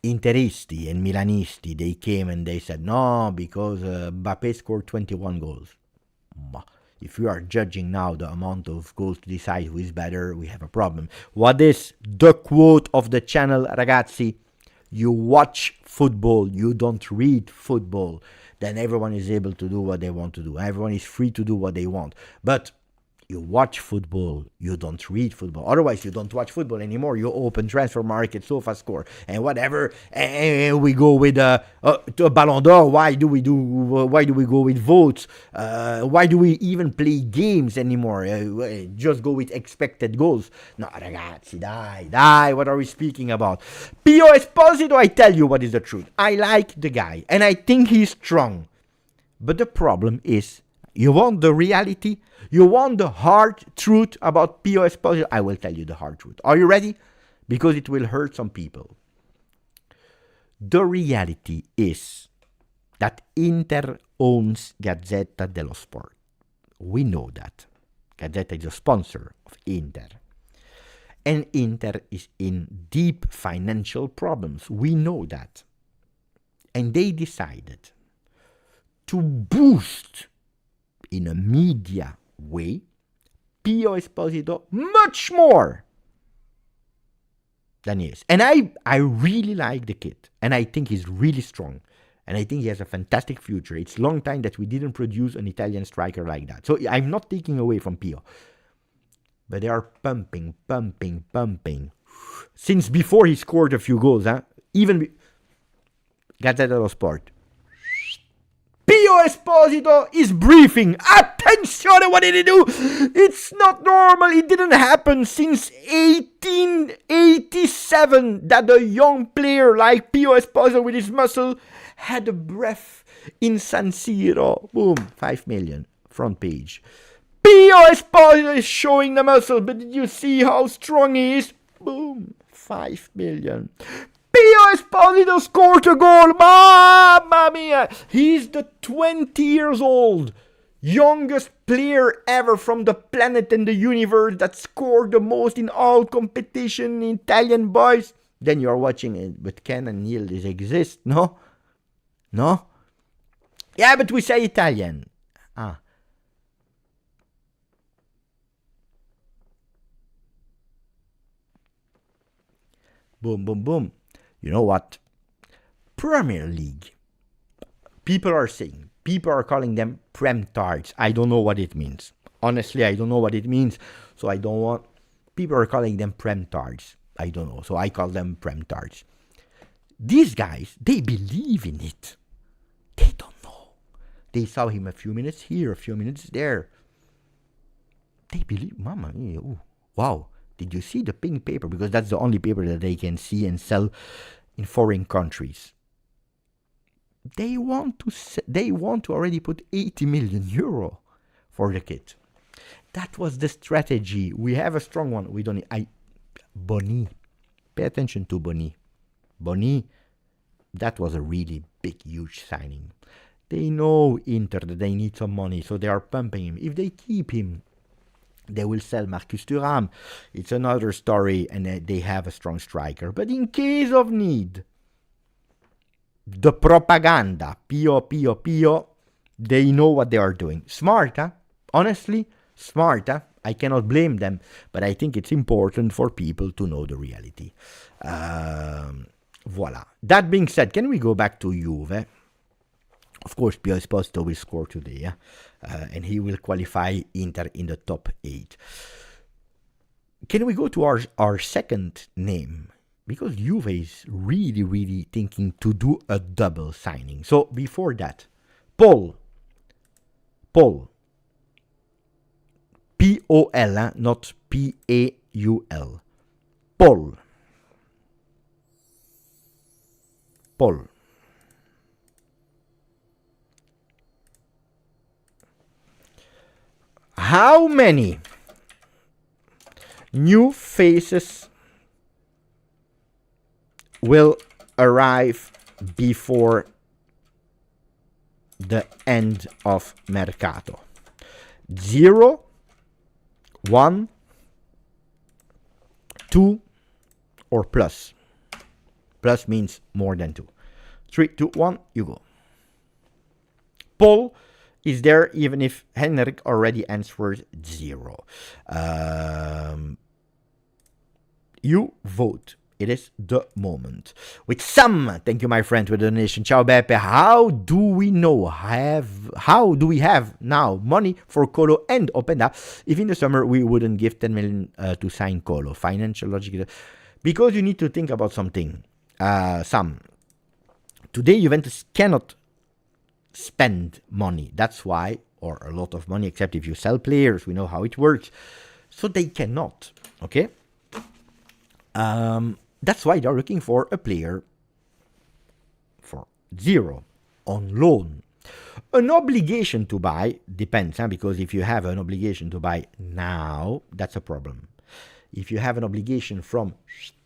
A: Interisti and Milanisti, they came and they said, no, because Mbappe scored 21 goals. If you are judging now the amount of goals to decide who is better, we have a problem. What is the quote of the channel, ragazzi? You watch football, you don't read football. Then everyone is able to do what they want to do. Everyone is free to do what they want. But you watch football, you don't read football. Otherwise, you don't watch football anymore. You open transfer market, SofaScore, and whatever. And we go with to a Ballon d'Or. Why do we go with votes? Why do we even play games anymore? Just go with expected goals. No, ragazzi, dai. What are we speaking about? Pio Esposito, I tell you what is the truth. I like the guy, and I think he's strong. But the problem is, you want the reality? You want the hard truth about Pio Esposito? I will tell you the hard truth. Are you ready? Because it will hurt some people. The reality is that Inter owns Gazzetta dello Sport. We know that. Gazzetta is a sponsor of Inter. And Inter is in deep financial problems. We know that. And they decided to boost in a media way Pio Esposito much more than he is. And I really like the kid. And I think he's really strong. And I think he has a fantastic future. It's a long time that we didn't produce an Italian striker like that. So I'm not taking away from Pio. But they are pumping. Since before he scored a few goals, even Gazzetta dello Sport. Pio Esposito is briefing. Attenzione, what did he do? It's not normal. It didn't happen since 1887 that a young player like Pio Esposito with his muscle had a breath in San Siro. Boom, 5 million, front page. Pio Esposito is showing the muscle, but did you see how strong he is? Boom, 5 million. Pio Esposito scored a goal. Mamma mia. He's the 20 years old youngest player ever from the planet and the universe that scored the most in all competition in Italian boys. Then you're watching it, but Kenan Yildiz exist, no? No? Yeah, but we say Italian. Boom. You know what? Premier League. People are calling them prem-tards. I don't know what it means. Honestly, I don't know what it means. So I don't want... People are calling them prem-tards. I don't know. So I call them prem-tards. These guys, they believe in it. They don't know. They saw him a few minutes here, a few minutes there. They believe, mama, ooh, wow. Did you see the pink paper? Because that's the only paper that they can see and sell in foreign countries. They want to already put 80 million euro for the kit. That was the strategy. We have a strong one. We don't need... Boni. Pay attention to Boni. Boni, that was a really big, huge signing. They know Inter that they need some money, so they are pumping him. If they keep him, they will sell Marcus Thuram. It's another story, and they have a strong striker. But in case of need, the propaganda, pio, they know what they are doing. Smart, huh? Honestly, smart, huh? I cannot blame them, but I think it's important for people to know the reality. Voila. That being said, can we go back to Juve? Of course, Pio Esposito will score today, and he will qualify Inter in the top 8. Can we go to our second name? Because Juve is really, really thinking to do a double signing. So before that, Paul. P-O-L, not P-A-U-L. Paul. How many new faces will arrive before the end of Mercato? 0, 1, 2, or plus? Plus means more than 2. 3, 2, 1, you go. Paul is there even if Henrik already answered 0. You vote. It is the moment. With some, thank you my friend with the donation. Ciao Beppe. How do we know? How do we have now money for Kolo and Openda if in the summer we wouldn't give 10 million to sign Kolo? Financial logic. Because you need to think about something. Today Juventus cannot spend money. That's why, or a lot of money, except if you sell players. We know how it works. So they cannot. Okay? That's why they're looking for a player for 0 on loan. An obligation to buy depends, because if you have an obligation to buy now, that's a problem. If you have an obligation from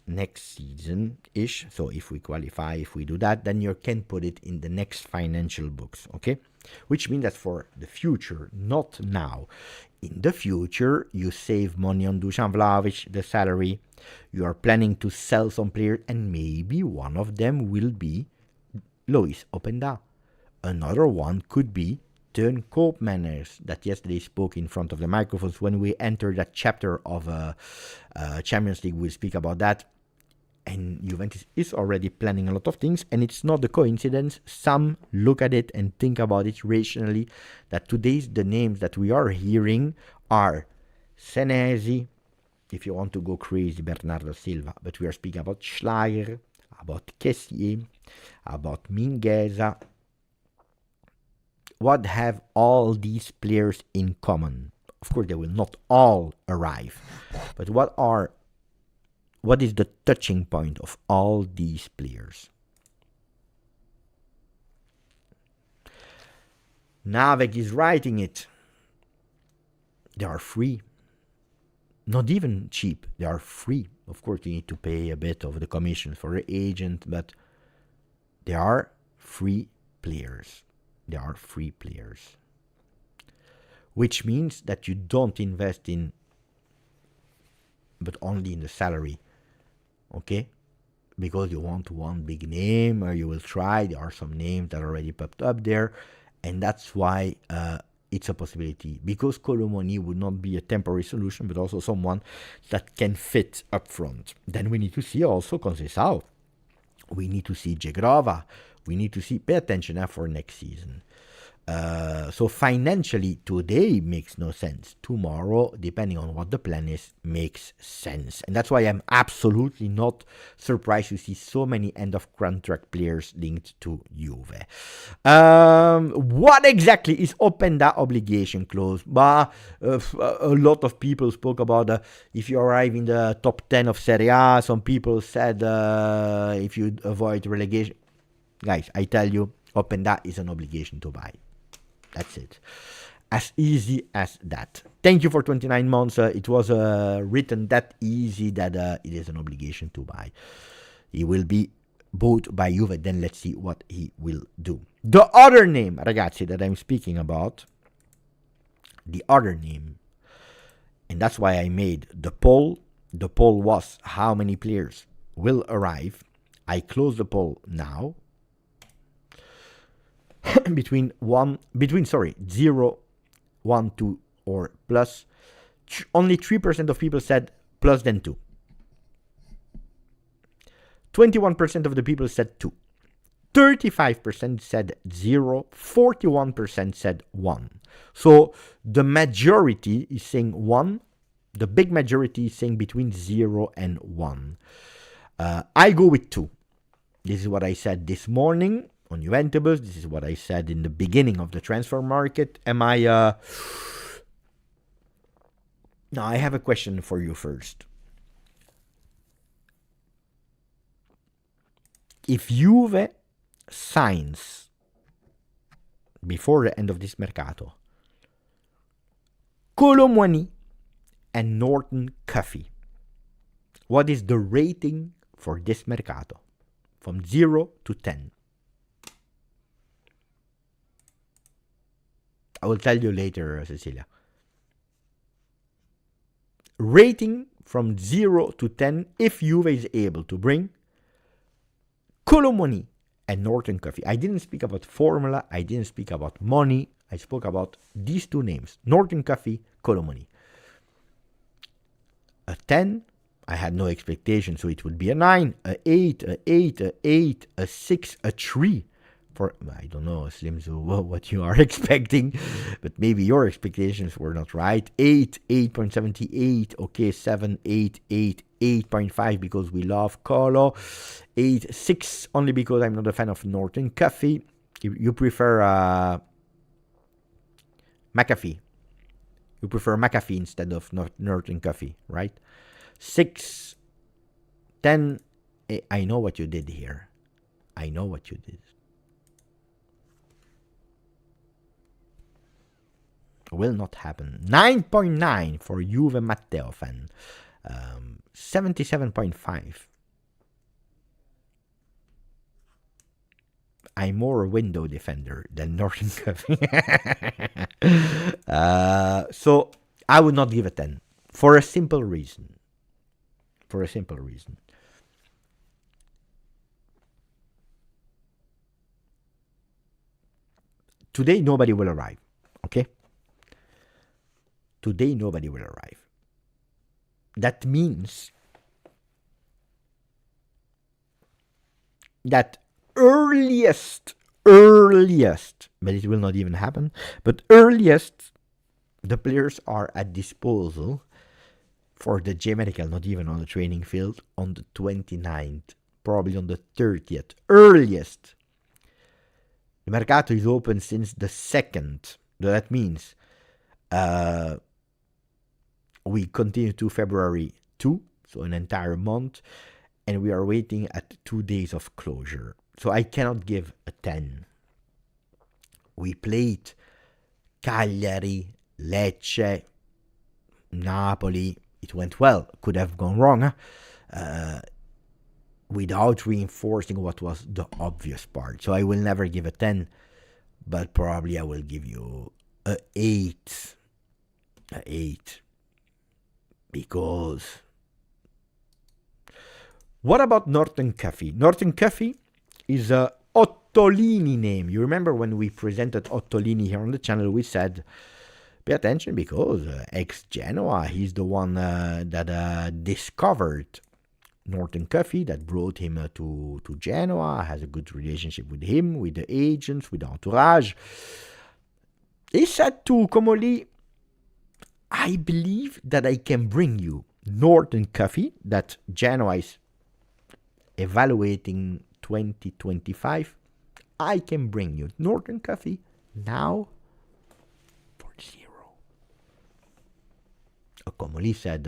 A: next season-ish, so if we qualify, if we do that, then you can put it in the next financial books, okay? Which means that's for the future, not now. In the future, you save money on Dusan Vlahovic, the salary. You are planning to sell some players, and maybe one of them will be Lois Openda. Another one could be Teun Koopmanners, that yesterday spoke in front of the microphones. When we enter that chapter of Champions League, we'll speak about that. And Juventus is already planning a lot of things, and it's not a coincidence. Some look at it and think about it rationally, that today's the names that we are hearing are Senesi, if you want to go crazy, Bernardo Silva, but we are speaking about Schleier, about Kessié, about Mingueza. What have all these players in common? Of course, they will not all arrive, but what is the touching point of all these players? Navek is writing it. They are free. Not even cheap. They are free. Of course, you need to pay a bit of the commission for the agent, but they are free players. They are free players. Which means that you don't invest in, but only in the salary. Okay? Because you want one big name, or you will try. There are some names that already popped up there. And that's why it's a possibility. Because Kolo Muani would not be a temporary solution, but also someone that can fit up front. Then we need to see also Conceição. We need to see Jegrova. We need to see, pay attention for next season. So financially, today makes no sense. Tomorrow, depending on what the plan is, makes sense. And that's why I'm absolutely not surprised to see so many end-of-contract players linked to Juve. What exactly is Openda obligation clause? But a lot of people spoke about if you arrive in the top 10 of Serie A. Some people said if you avoid relegation. Guys, I tell you, Openda is an obligation to buy. That's it. As easy as that. Thank you for 29 months. It was written that easy that it is an obligation to buy. He will be bought by Juve. Then let's see what he will do. The other name, ragazzi, that I'm speaking about, the other name, and that's why I made the poll. The poll was how many players will arrive. I close the poll now. between 0, 1, 2, or plus. Only 3% of people said plus then 2. 21% of the people said 2. 35% said 0. 41% said 1. So the majority is saying 1. The big majority is saying between 0 and 1. I go with 2. This is what I said this morning on Juventus. This is what I said in the beginning of the transfer market. Now I have a question for you first. If Juve signs before the end of this Mercato Kolo Muani and Norton Cuffy, what is the rating for this Mercato from 0 to 10? I will tell you later, Cecilia. Rating from 0 to 10 if Juve is able to bring Kolo Muani and Norton Cuffy. I didn't speak about formula. I didn't speak about money. I spoke about these two names, Norton Cuffy, Kolo Muani. A 10, I had no expectation, so it would be a 9, a 8, a 8, a 8, a 6, a 3. For, I don't know, Slimzu, what you are expecting, but maybe your expectations were not right. 8, 8.78, okay, 7, 8, 8, 8.5 because we love Kolo. 8, 6 only because I'm not a fan of Norton Cuffy. You prefer McAfee. You prefer McAfee instead of Norton Cuffy, right? 6, 10, I know what you did here. I know what you did. Will not happen. 9.9 for Juve Matteo fan. 77.5. I'm more a window defender than Norton Cuffy. So I would not give a 10 for a simple reason. Today nobody will arrive. Okay? Today, nobody will arrive. That means that earliest, but it will not even happen, but earliest, the players are at disposal for the J Medical, not even on the training field, on the 29th, probably on the 30th. Earliest. The Mercato is open since the 2nd. That means we continue to February 2, so an entire month, and we are waiting at 2 days of closure. So I cannot give a 10. We played Cagliari, Lecce, Napoli. It went well. Could have gone wrong, without reinforcing what was the obvious part. So I will never give a 10, but probably I will give you a 8. A 8. Because what about Norton Cuffy? Norton Cuffy is a Ottolini name. You remember when we presented Ottolini here on the channel, we said, pay attention because ex-Genoa, he's the one that discovered Norton Coffey that brought him to Genoa, has a good relationship with him, with the agents, with the entourage. He said to Comoli, I believe that I can bring you Norton Coffey, that Genoa is evaluating 2025. I can bring you Norton Coffey now for 0. Comoli said,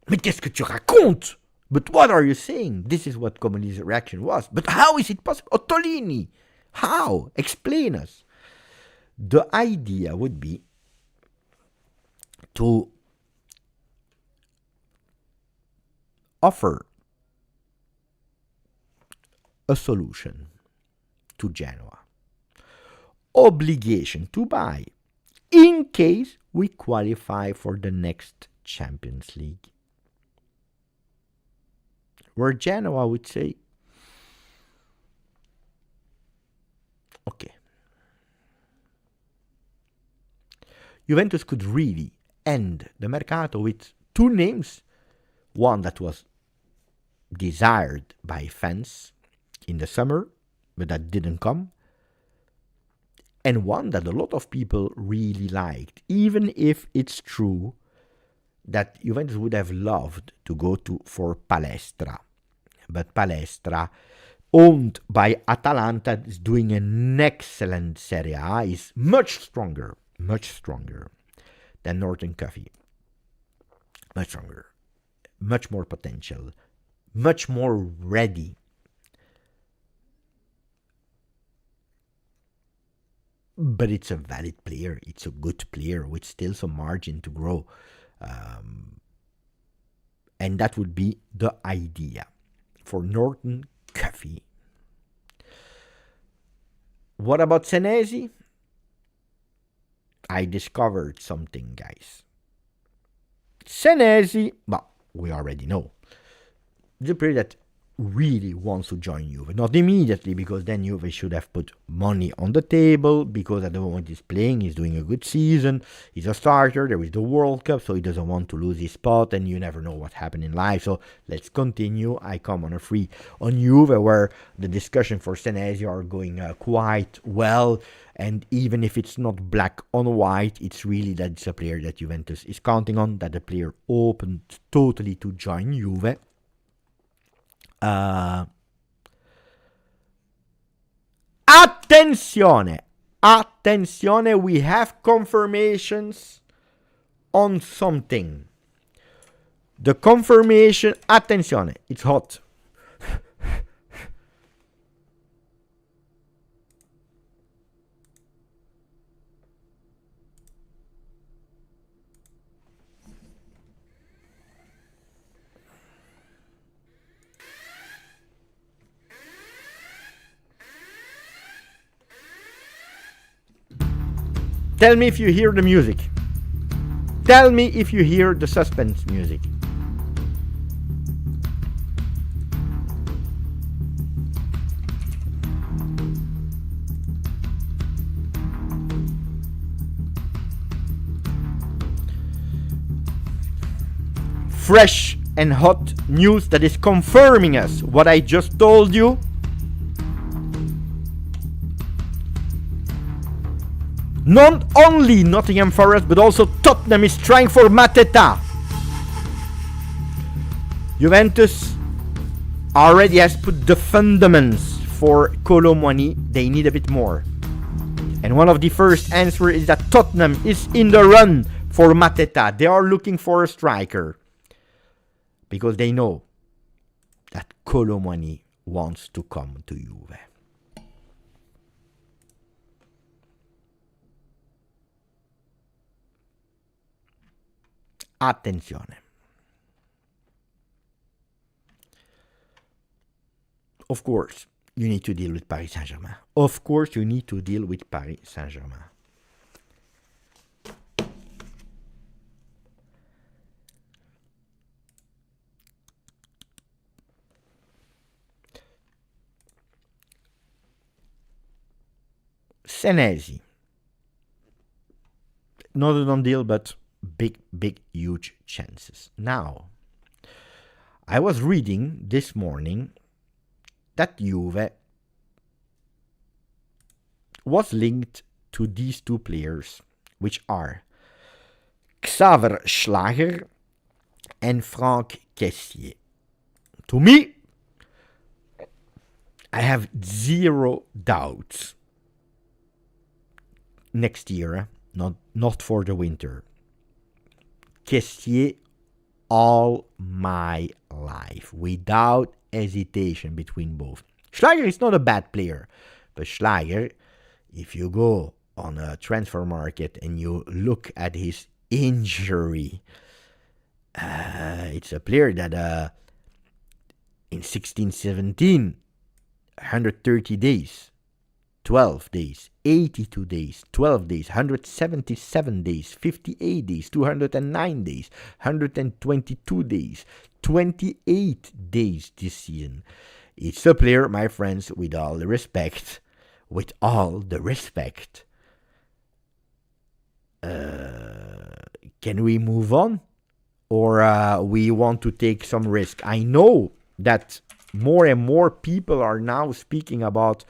A: Mais qu'est-ce que tu racontes? But what are you saying? This is what Comoli's reaction was. But how is it possible? Ottolini, how? Explain us. The idea would be to offer a solution to Genoa. Obligation to buy in case we qualify for the next Champions League. Where Genoa would say, okay, Juventus could really end the Mercato with 2 names. One that was desired by fans in the summer, but that didn't come. And one that a lot of people really liked, even if it's true that Juventus would have loved to go for Palestra. But Palestra, owned by Atalanta, is doing an excellent Serie A, is much stronger than Norton Coffey. Much stronger, much more potential, much more ready. But it's a valid player. It's a good player with still some margin to grow. And that would be the idea for Norton Coffey. What about Senesi? I discovered something, guys. Senesi, well, we already know. The player that really wants to join Juve. Not immediately, because then Juve should have put money on the table, because at the moment he's playing, he's doing a good season, he's a starter, there is the World Cup, so he doesn't want to lose his spot, and you never know what happened in life. So let's continue. I come on a free on Juve, where the discussion for Senesi are going quite well, and even if it's not black on white, it's really that it's a player that Juventus is counting on, that the player opened totally to join Juve. Attenzione, we have confirmations on something. The confirmation, attenzione, it's hot. Tell me if you hear the music. Tell me if you hear the suspense music. Fresh and hot news that is confirming us what I just told you. Not only Nottingham Forest, but also Tottenham is trying for Mateta. Juventus already has put the fundaments for Kolo Muani. They need a bit more. And one of the first answers is that Tottenham is in the run for Mateta. They are looking for a striker, because they know that Kolo Muani wants to come to Juve. Attenzione. Of course, you need to deal with Paris Saint-Germain. Of course, you need to deal with Paris Saint-Germain. Senesi. Not a done deal, but big, huge chances. Now, I was reading this morning that Juve was linked to these two players, which are Xaver Schlager and Franck Kessié. To me, I have zero doubts. Next year, not for the winter. Kessié all my life, without hesitation between both. Schlager is not a bad player, but Schlager, if you go on a transfer market and you look at his injury, it's a player that in 16-17, 130 days, 12 days, 82 days, 12 days, 177 days, 58 days, 209 days, 122 days, 28 days this season. It's a player, my friends, with all the respect, can we move on? Or we want to take some risk? I know that more and more people are now speaking about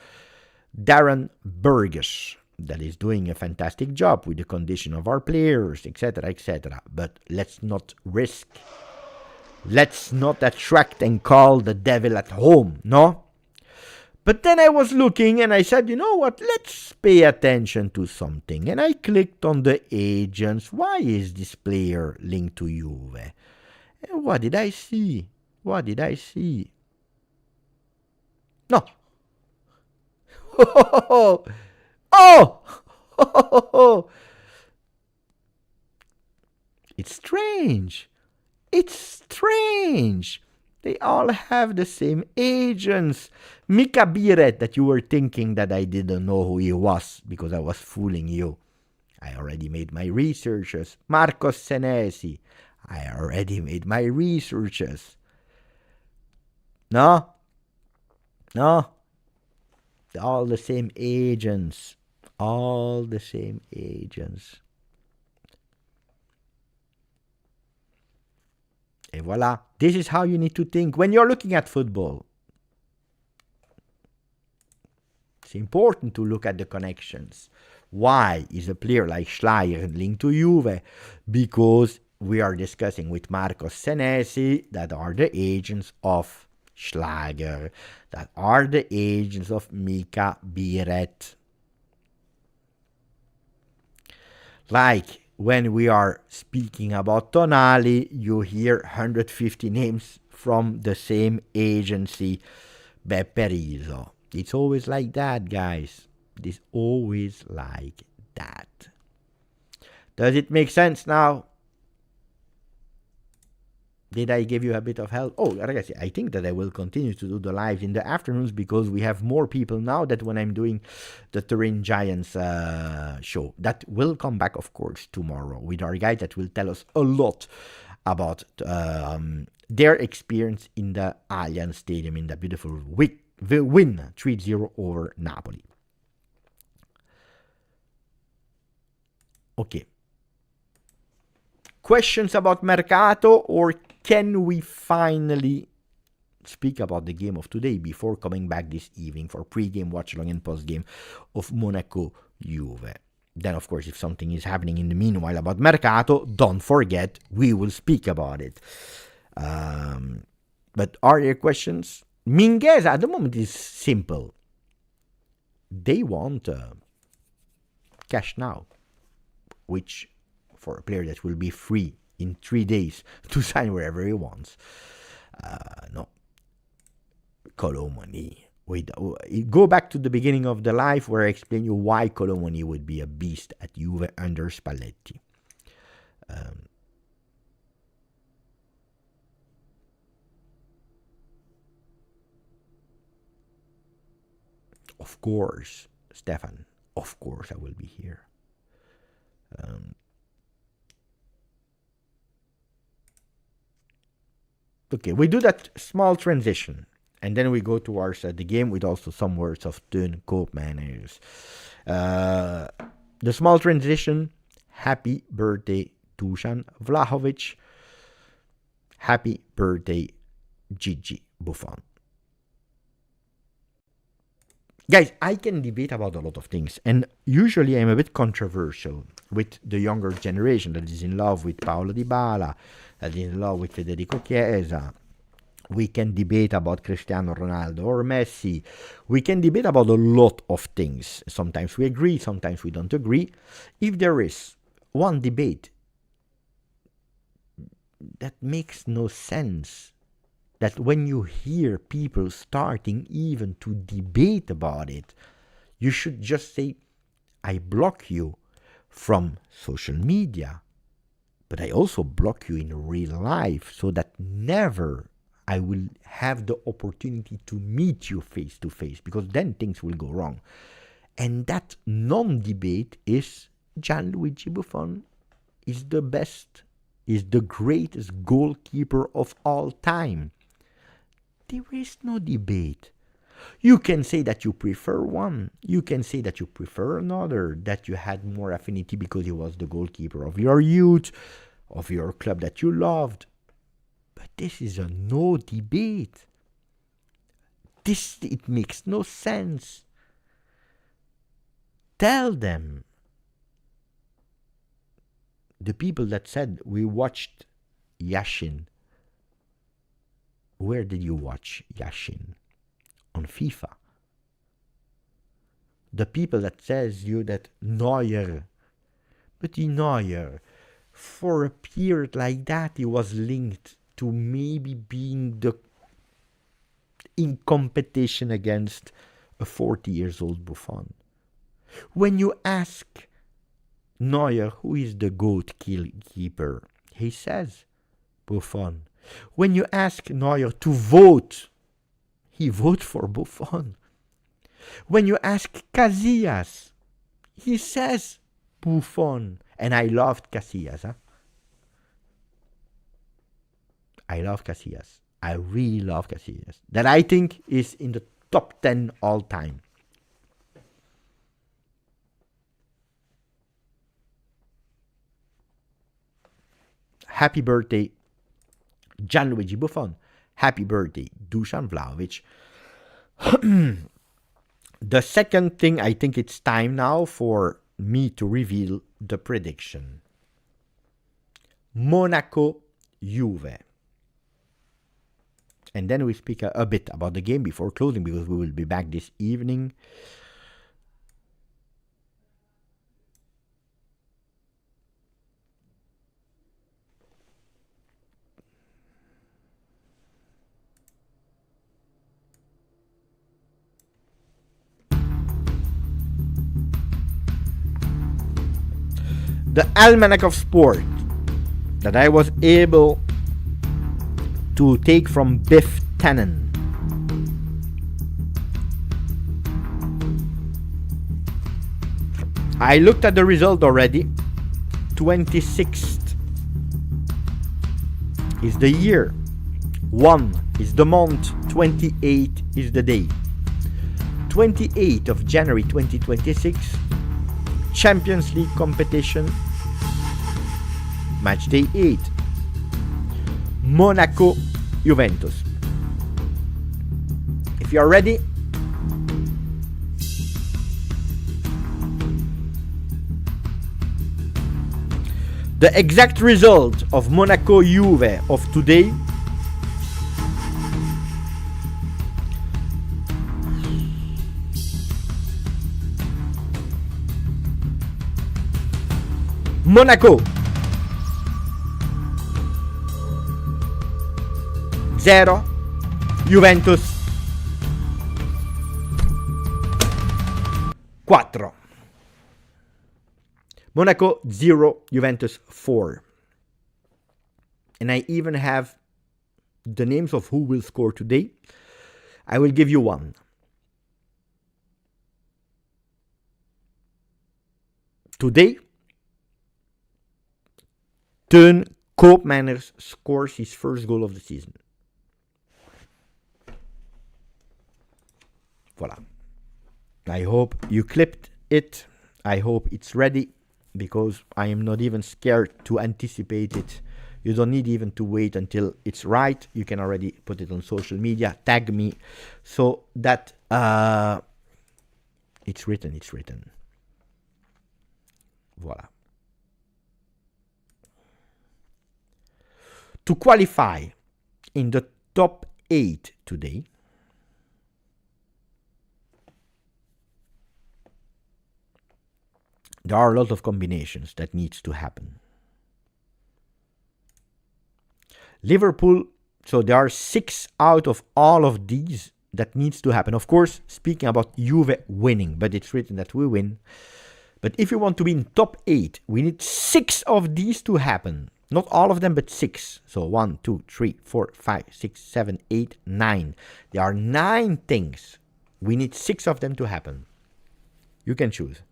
A: Darren Burgess, that is doing a fantastic job with the condition of our players, etc., etc. But let's not risk. Let's not attract and call the devil at home, no? But then I was looking and I said, you know what, let's pay attention to something. And I clicked on the agents. Why is this player linked to Juve? And what did I see? No. Oh! It's strange. They all have the same agents. Mika Biret, that you were thinking that I didn't know who he was because I was fooling you. I already made my researches. Marcos Senesi. I already made my researches. No. All the same agents. Et voila. This is how you need to think when you're looking at football. It's important to look at the connections. Why is a player like Schlager linked to Juve? Because we are discussing with Marcos Senesi that are the agents of Schlager, that are the agents of Mika Biret. Like when we are speaking about Tonali, you hear 150 names from the same agency, Beppe Rizzo. It's always like that, guys. It's always like that. Does it make sense now? Did I give you a bit of help? Oh, I think that I will continue to do the lives in the afternoons because we have more people now than when I'm doing the Turin Giants show. That will come back, of course, tomorrow with our guys that will tell us a lot about their experience in the Allianz Stadium in the beautiful win 3-0 over Napoli. Okay. Questions about Mercato, or can we finally speak about the game of today before coming back this evening for pre-game watch-along and post-game of Monaco Juve? Then, of course, if something is happening in the meanwhile about Mercato, don't forget, we will speak about it. But are there questions? Mingueza at the moment is simple. They want cash now, which for a player that will be free in 3 days to sign wherever he wants. No. Kolo Muani. Go back to the beginning of the live where I explain you why Kolo Muani would be a beast at Juve under Spalletti. Of course, Stefan. Of course I will be here. Okay, we do that small transition, and then we go towards the game with also some words of Teun Koopmeiners. The small transition, happy birthday Dusan Vlahovic. Happy birthday Gigi Buffon. Guys, I can debate about a lot of things, and usually I'm a bit controversial with the younger generation that is in love with Paolo Dybala, that is in love with Federico Chiesa. We can debate about Cristiano Ronaldo or Messi. We can debate about a lot of things. Sometimes we agree, sometimes we don't agree. If there is one debate that makes no sense, that when you hear people starting even to debate about it, you should just say, I block you from social media, but I also block you in real life so that never I will have the opportunity to meet you face to face, because then things will go wrong. And that non-debate is Gianluigi Buffon is the best, is the greatest goalkeeper of all time. There is no debate. You can say that you prefer one. You can say that you prefer another, that you had more affinity because he was the goalkeeper of your youth, of your club that you loved. But this is a no debate. It makes no sense. Tell them. The people that said we watched Yashin. Where did you watch Yashin? On FIFA. The people that says you that Neuer, but Neuer, for a period like that, he was linked to maybe being in competition against a 40 years old Buffon. When you ask Neuer who is the GOAT keeper, he says Buffon. When you ask Neuer to vote, he votes for Buffon. When you ask Casillas, he says Buffon. And I loved Casillas. Huh? I love Casillas. I really love Casillas. That I think is in the top 10 all time. Happy birthday, Gianluigi Buffon. Happy birthday, Dusan Vlahovic. The second thing, I think it's time now for me to reveal the prediction. Monaco, Juve. And then we speak a bit about the game before closing, because we will be back this evening. The Almanac of Sport that I was able to take from Biff Tannen. I looked at the result already. 26th is the year. 1 is the month. 28 is the day. 28th of January 2026. Champions League competition. Match day 8. Monaco, Juventus. If you are ready, the exact result of Monaco Juve of today Monaco 0, Juventus 4. Monaco 0, Juventus 4. And I even have the names of who will score today. I will give you one. Today, Teun Koopmeiners scores his first goal of the season. Voila. I hope you clipped it. I hope it's ready, because I am not even scared to anticipate it. You don't need even to wait until it's right. You can already put it on social media, tag me, so that it's written. Voila. To qualify in the top 8 today, there are a lot of combinations that needs to happen. Liverpool, so there are 6 out of all of these that needs to happen. Of course, speaking about Juve winning, but it's written that we win. But if you want to be in top 8, we need 6 of these to happen. Not all of them, but 6. So 1, 2, 3, 4, 5, 6, 7, 8, 9. There are 9 things. We need 6 of them to happen. You can choose.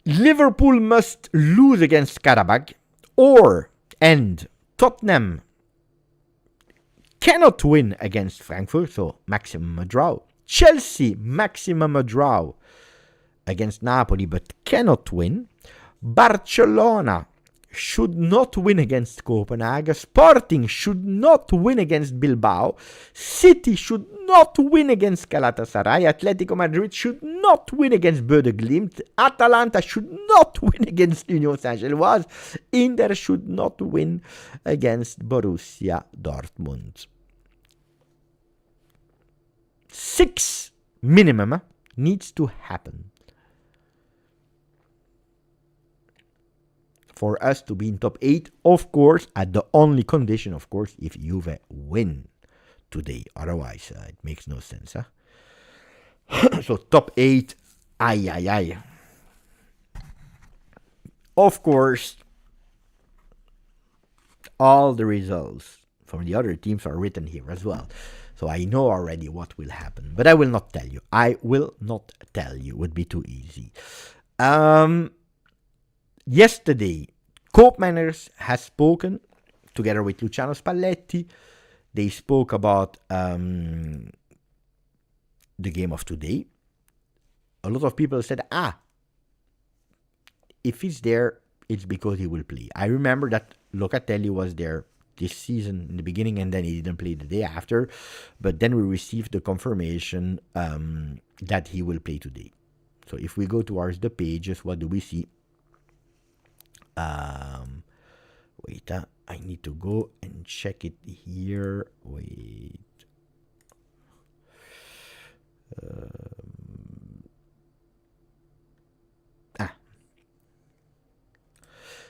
A: Liverpool must lose against Karabakh, and Tottenham cannot win against Frankfurt, so maximum a draw. Chelsea, maximum a draw against Napoli, but cannot win. Barcelona should not win against Copenhagen. Sporting should not win against Bilbao. City should not win against Galatasaray. Atletico Madrid should not win against Bode Glimt. Atalanta should not win against Union Saint-Gilloise. Inter should not win against Borussia Dortmund. 6 minimum needs to happen for us to be in top 8, of course, at the only condition, of course, if Juve win today. Otherwise, it makes no sense. So top 8, ay. Of course, all the results from the other teams are written here as well. So I know already what will happen, but I will not tell you. It would be too easy. Yesterday, Koopmeiners has spoken together with Luciano Spalletti. They spoke about the game of today. A lot of people said, if he's there, it's because he will play. I remember that Locatelli was there this season in the beginning, and then he didn't play the day after. But then we received the confirmation that he will play today. So if we go towards the pages, what do we see? Wait, I need to go and check it here. Wait.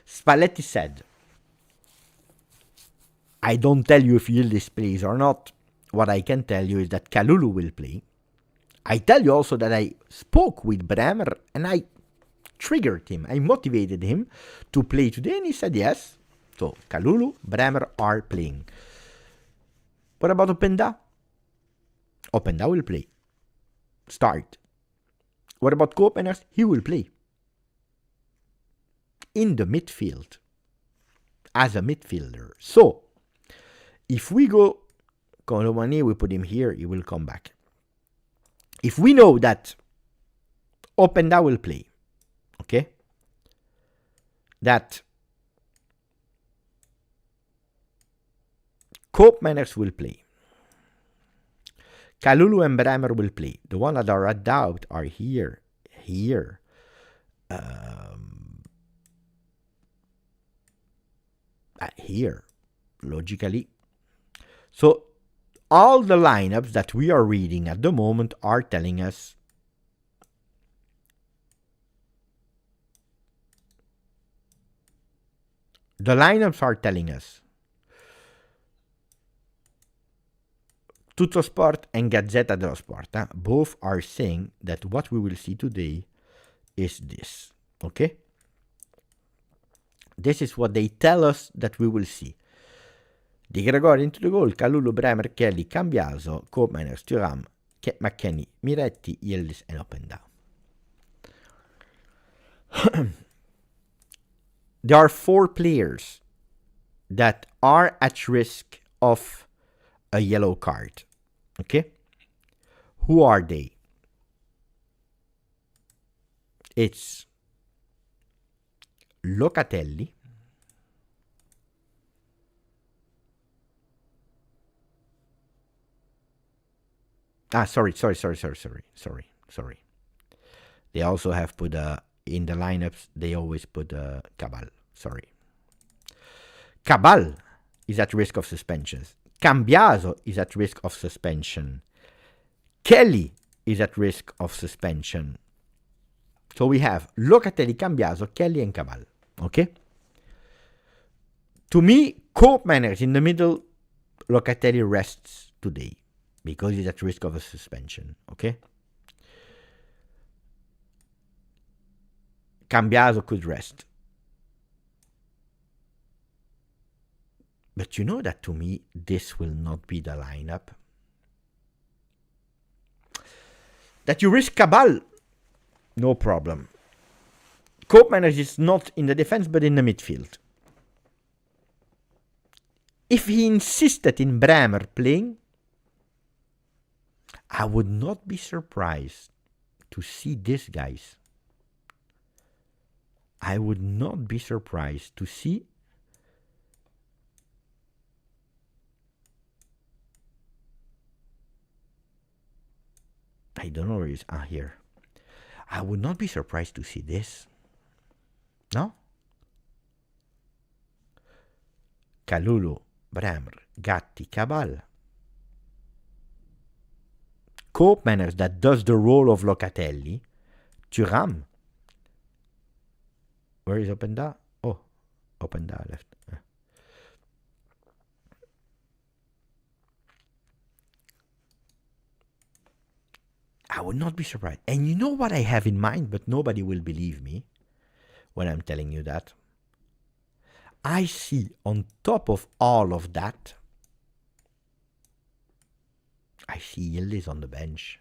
A: Spalletti said, I don't tell you if Yildiz plays or not. What I can tell you is that Kalulu will play. I tell you also that I spoke with Bremer and I triggered him. I motivated him to play today, and he said yes. So Kalulu, Bremer are playing. What about Openda? Openda will play. Start. What about Koopmeiners? He will play. In the midfield. As a midfielder. So, if we go Kolo Muani, we put him here, he will come back. If we know that Openda will play, okay, that Koopmeiners will play, Kalulu and Bremer will play. The ones that are a doubt are here, here, here, logically. So all the lineups that we are reading at the moment are telling us Tuttosport and Gazzetta dello Sport, both are saying that what we will see today is this, okay? This is what they tell us that we will see. Di Gregori into the goal, Kalulu, Bremer, Kelly, Cambiaso, Koopmeiners, Thuram, McKennie, Miretti, Yildiz, and Openda. There are 4 players that are at risk of a yellow card. Okay? Who are they? It's Locatelli, Sorry. They also have put in the lineups. They always put Cabal. Sorry. Cabal is at risk of suspensions. Cambiaso is at risk of suspension. Kelly is at risk of suspension. So we have Locatelli, Cambiaso, Kelly, and Cabal. Okay? To me, Koopman is in the middle. Locatelli rests today because he's at risk of a suspension. Okay? Cambiaso could rest. But you know that to me, this will not be the lineup. That you risk Cabal, no problem. Koopman is not in the defense but in the midfield. If he insisted in Bremer playing, I would not be surprised to see this, guys. I would not be surprised to see I don't know where it is. Here. I would not be surprised to see this. No? Kalulu, Bremer, Gatti, Cabal. Koopmanners that does the role of Locatelli. Thuram. Where is Openda? Oh, Openda left. I would not be surprised. And you know what I have in mind, but nobody will believe me when I'm telling you that. I see on top of all of that, I see Yildiz on the bench.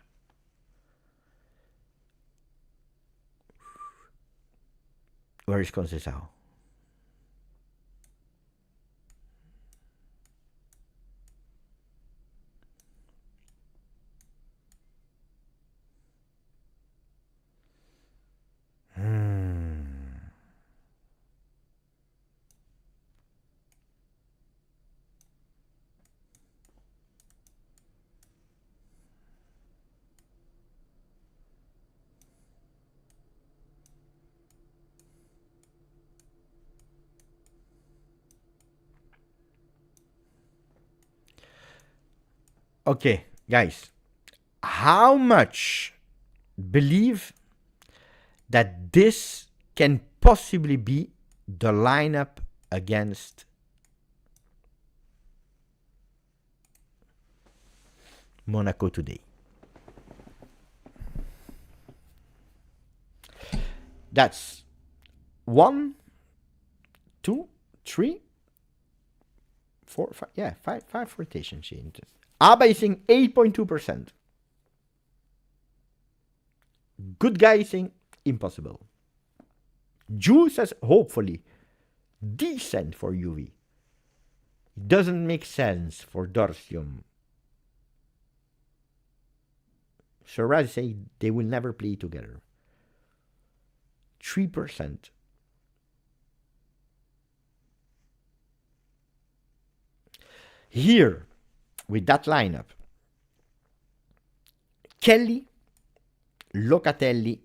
A: Where is Conceição? Okay, guys, how much believe that this can possibly be the lineup against Monaco today? That's 1, 2, 3, 4, 5. Yeah, five rotation changes. Abba is saying 8.2%. Good guy is saying impossible. Ju says hopefully. Decent for Juve. Doesn't make sense for Dorsium. Shiraz say they will never play together. 3%. Here, with that lineup, Kelly, Locatelli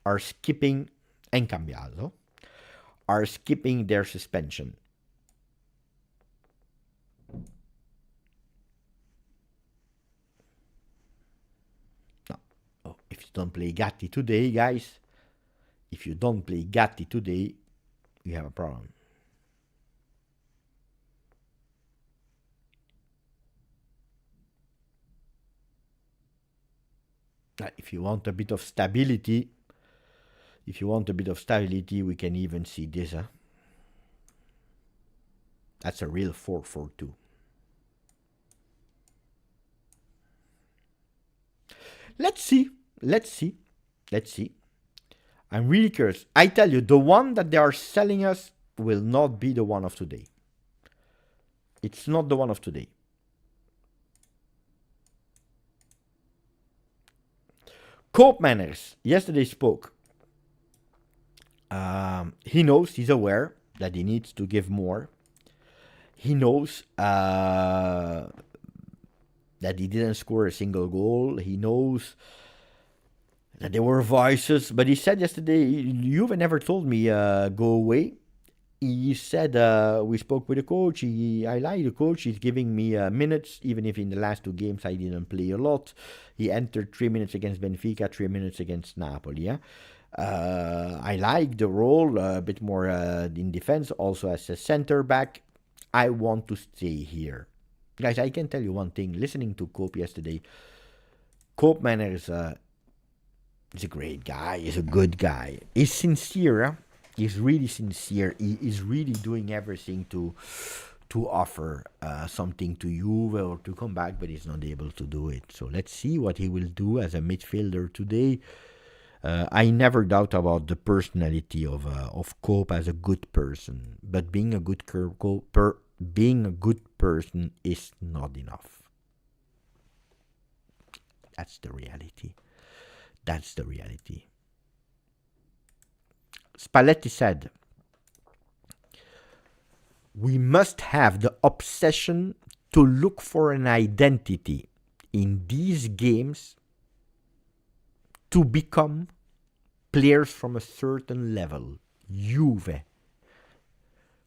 A: are skipping, and Cambiaso are skipping their suspension. No. Oh, if you don't play Gatti today, guys, if you don't play Gatti today, you have a problem. If you want a bit of stability, we can even see this. That's a real 4-4-2. Let's see. I'm really curious. I tell you, the one that they are selling us will not be the one of today. It's not the one of today. Koopmanners yesterday spoke. He knows, he's aware that he needs to give more. He knows that he didn't score a single goal. He knows that there were voices, but he said yesterday, Juve never told me go away. He said we spoke with the coach. I like the coach. He's giving me minutes, even if in the last 2 games I didn't play a lot. He entered 3 minutes against Benfica, 3 minutes against Napoli. Yeah, I like the role a bit more in defense, also as a center back. I want to stay here, guys. I can tell you one thing. Listening to Cope yesterday, Cope Manor is he's a great guy. He's a good guy. He's sincere. Huh? He's really sincere. He is really doing everything to offer something to Juve or to come back, but he's not able to do it. So let's see what he will do as a midfielder today. I never doubt about the personality of Cope as a good person, but being a good person is not enough. That's the reality. That's the reality. Spalletti said, we must have the obsession to look for an identity in these games to become players from a certain level. Juve.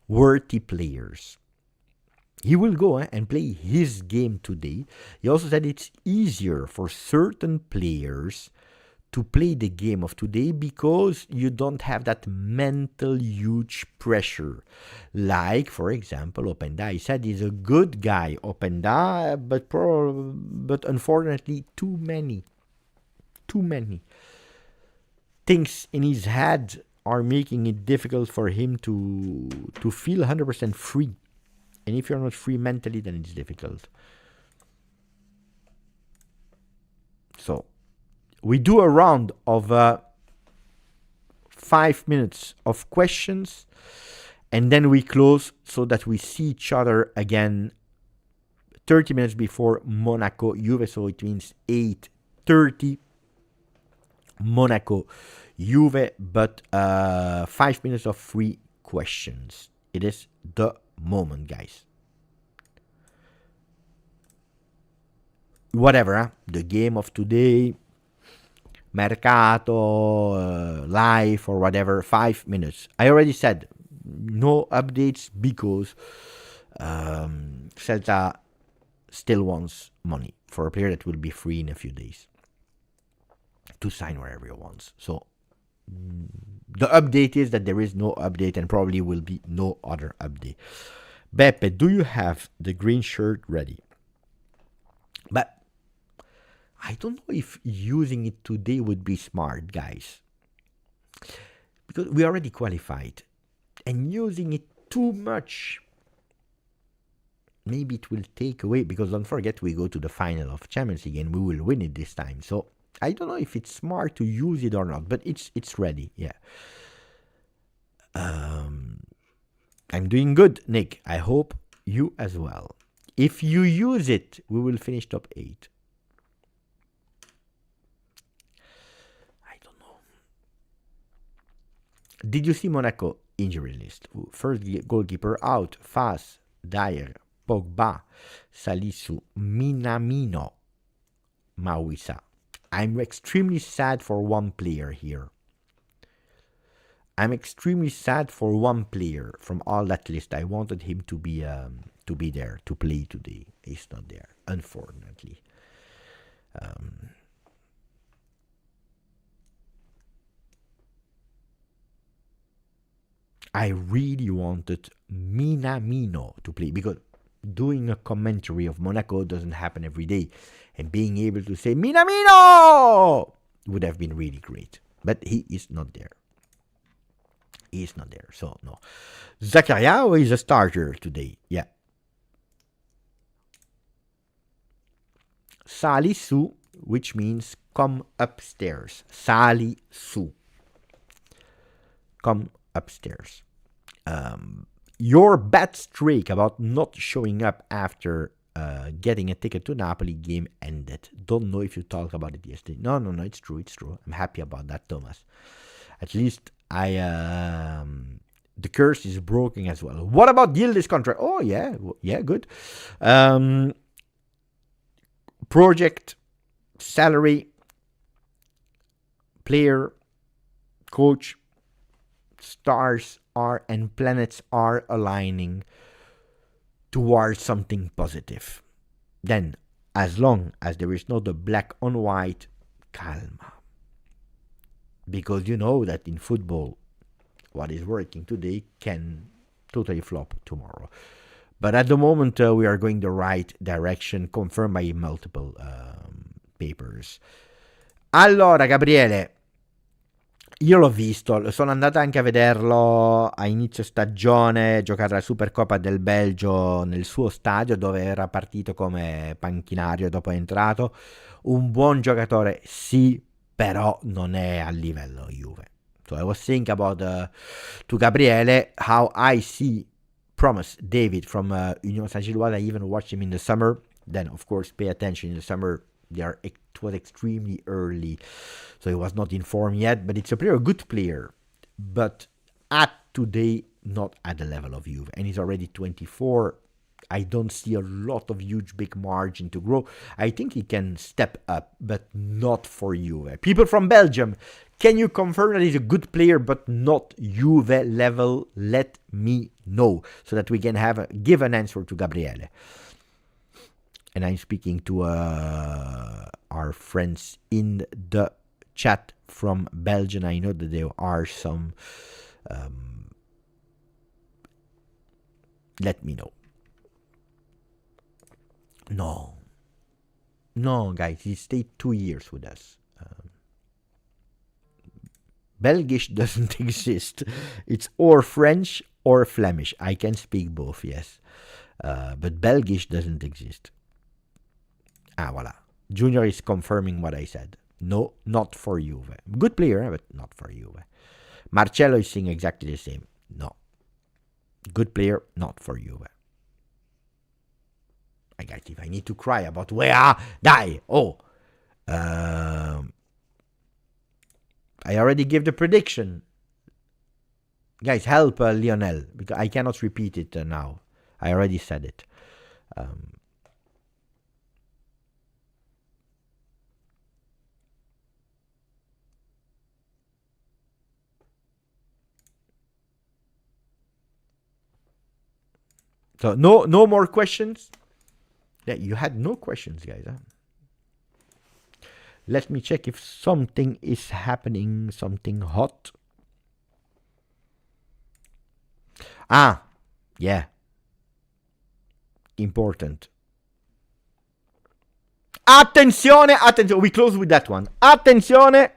A: Worthy players. He will go and play his game today. He also said it's easier for certain players to play the game of today because you don't have that mental huge pressure. Like, for example, Openda. He said he's a good guy, Openda, but unfortunately too many things in his head are making it difficult for him to feel 100% free. And if you're not free mentally, then it's difficult. So we do a round of 5 minutes of questions, and then we close so that we see each other again 30 minutes before Monaco Juve. So it means 8:30 Monaco Juve, but 5 minutes of free questions. It is the moment, guys. Whatever, huh? The game of today, Mercato, live or whatever, 5 minutes. I already said no updates because Celta still wants money for a player that will be free in a few days to sign wherever he wants. So the update is that there is no update and probably will be no other update. Beppe, do you have the green shirt ready? But I don't know if using it today would be smart, guys. Because we already qualified. And using it too much, maybe it will take away. Because don't forget, we go to the final of Champions League and we will win it this time. So I don't know if it's smart to use it or not. But it's ready, yeah. I'm doing good, Nick. I hope you as well. If you use it, we will finish top 8. Did you see Monaco injury list? First goalkeeper out, Fas, Dyer, Pogba, Salisu, Minamino, Mawisa. I'm extremely sad for one player here. I'm extremely sad for one player from all that list. I wanted him to be there, to play today. He's not there, unfortunately. I really wanted Minamino to play because doing a commentary of Monaco doesn't happen every day. And being able to say Minamino would have been really great. But he is not there. He is not there, so no. Zakaria is a starter today, yeah. Salisu, which means come upstairs. Salisu. Come upstairs. Your bad streak about not showing up after getting a ticket to Napoli game ended. Don't know if you talked about it yesterday. No, it's true. I'm happy about that, Thomas. At least the curse is broken as well. What about Yildiz contract? Oh, yeah, good. project, salary, player, coach, stars are and planets are aligning towards something positive. Then, as long as there is not a black on white, calma. Because you know that in football, what is working today can totally flop tomorrow. But at the moment, we are going the right direction, confirmed by multiple papers. Allora, Gabriele, io l'ho visto, sono andato anche a vederlo a inizio stagione, giocare la Supercoppa del Belgio nel suo stadio dove era partito come panchinario dopo è entrato. Un buon giocatore, sì, però non è a livello Juve. So I was saying about to Gabriele how I see promise David from Union Saint-Gilloise. I even watched him in the summer. Then, of course, pay attention in the summer. It was extremely early, so he was not in form yet. But it's a good player. But at today, not at the level of Juve. And he's already 24. I don't see a lot of huge big margin to grow. I think he can step up, but not for Juve. People from Belgium, can you confirm that he's a good player, but not Juve level? Let me know so that we can give an answer to Gabriele. And I'm speaking to our friends in the chat from Belgium. I know that there are some. Let me know. No, guys, he stayed 2 years with us. Belgish doesn't exist. It's or French or Flemish. I can speak both, yes. But Belgish doesn't exist. Voilà. Junior is confirming what I said. No, not for Juve. Good player, but not for Juve. Marcello is saying exactly the same. No. Good player, not for Juve. If I need to cry about where die. I already gave the prediction. Guys, help Lionel, because I cannot repeat it now. I already said it. So no more questions. Yeah, you had no questions, guys. Huh? Let me check if something is happening, something hot. Yeah. Important. Attenzione. We close with that one. Attenzione.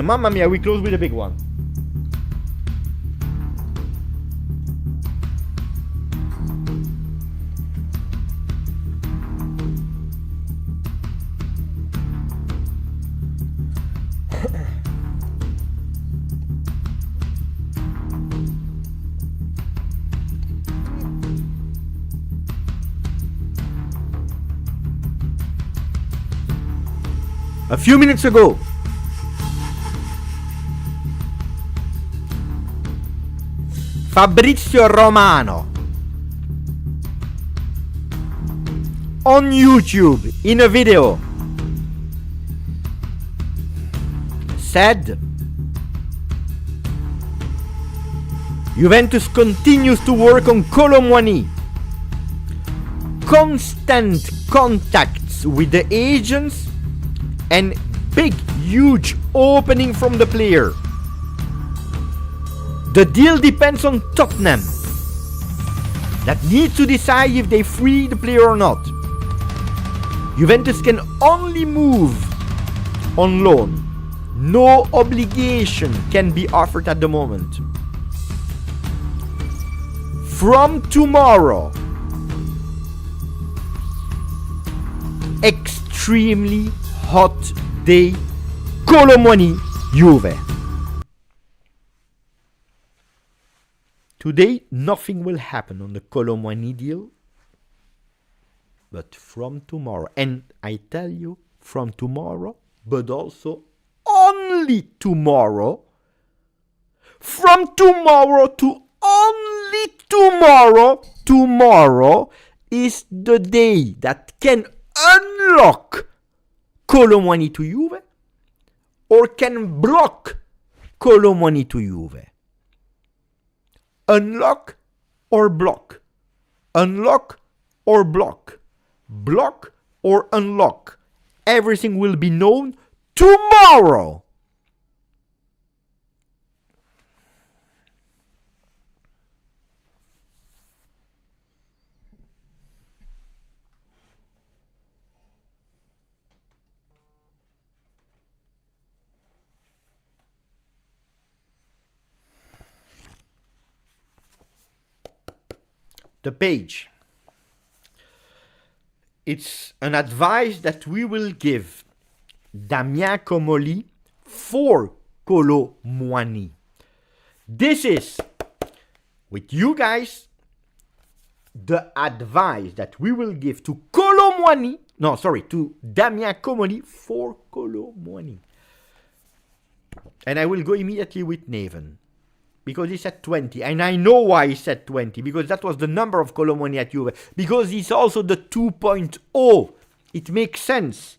A: Mamma mia, we close with a big one. A few minutes ago, Fabrizio Romano on YouTube in a video said Juventus continues to work on Kolo Muani. Constant contacts with the agents and big, huge opening from the player. The deal depends on Tottenham, that needs to decide if they free the player or not. Juventus can only move on loan. No obligation can be offered at the moment. From tomorrow, extremely hot day, Kolo Muani, Juve. Today, nothing will happen on the Kolo Muani deal. But from tomorrow, and I tell you, from tomorrow, but also only tomorrow, from tomorrow to only tomorrow is the day that can unlock Kolo Muani to Juve or can block Kolo Muani to Juve. Unlock or block. Unlock or block. Block or unlock. Everything will be known tomorrow. The page. It's an advice that we will give Damien Comolli for Kolo Muani. This is, with you guys, the advice that we will give to to Damien Comolli for Kolo Muani. And I will go immediately with Neven. Because he said 20. And I know why he said 20. Because that was the number of Kolo Muani at Juve. Because he's also the 2.0. It makes sense.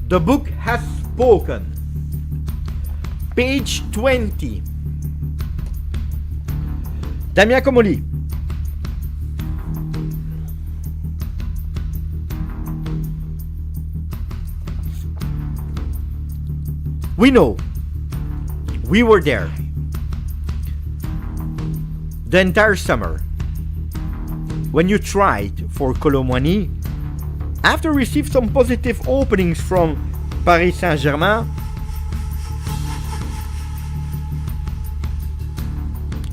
A: The book has spoken. Page 20. Damien Comolli. We know. We were there. The entire summer. When you tried for Kolo Muani, after received some positive openings from Paris Saint-Germain,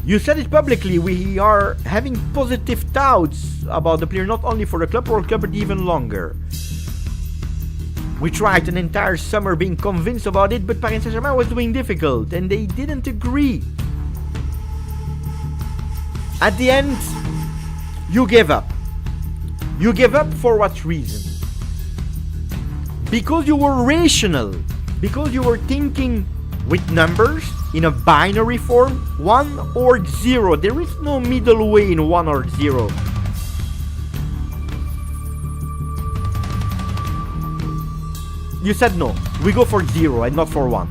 A: you said it publicly, we are having positive doubts about the player, not only for the club, but even longer. We tried an entire summer being convinced about it, but Paris Saint-Germain was doing difficult and they didn't agree. At the end, you gave up. You gave up for what reason? Because you were rational. Because you were thinking with numbers in a binary form, 1 or 0. There is no middle way in 1 or 0. You said no, we go for 0 and not for 1.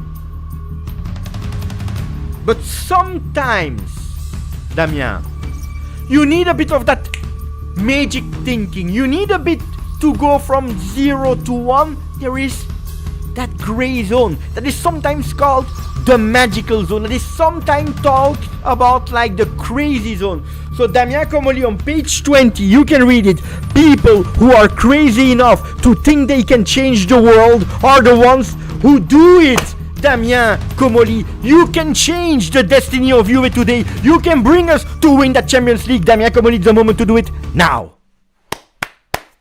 A: But sometimes, Damien, you need a bit of that magic thinking. You need a bit to go from 0 to 1. There is that gray zone that is sometimes called the magical zone, that is sometimes talked about like the crazy zone. So Damien Comolli on page 20, you can read it. People who are crazy enough to think they can change the world are the ones who do it. Damien Comolli, you can change the destiny of Juve today. You can bring us to win that Champions League. Damien Comolli, it's the moment to do it now.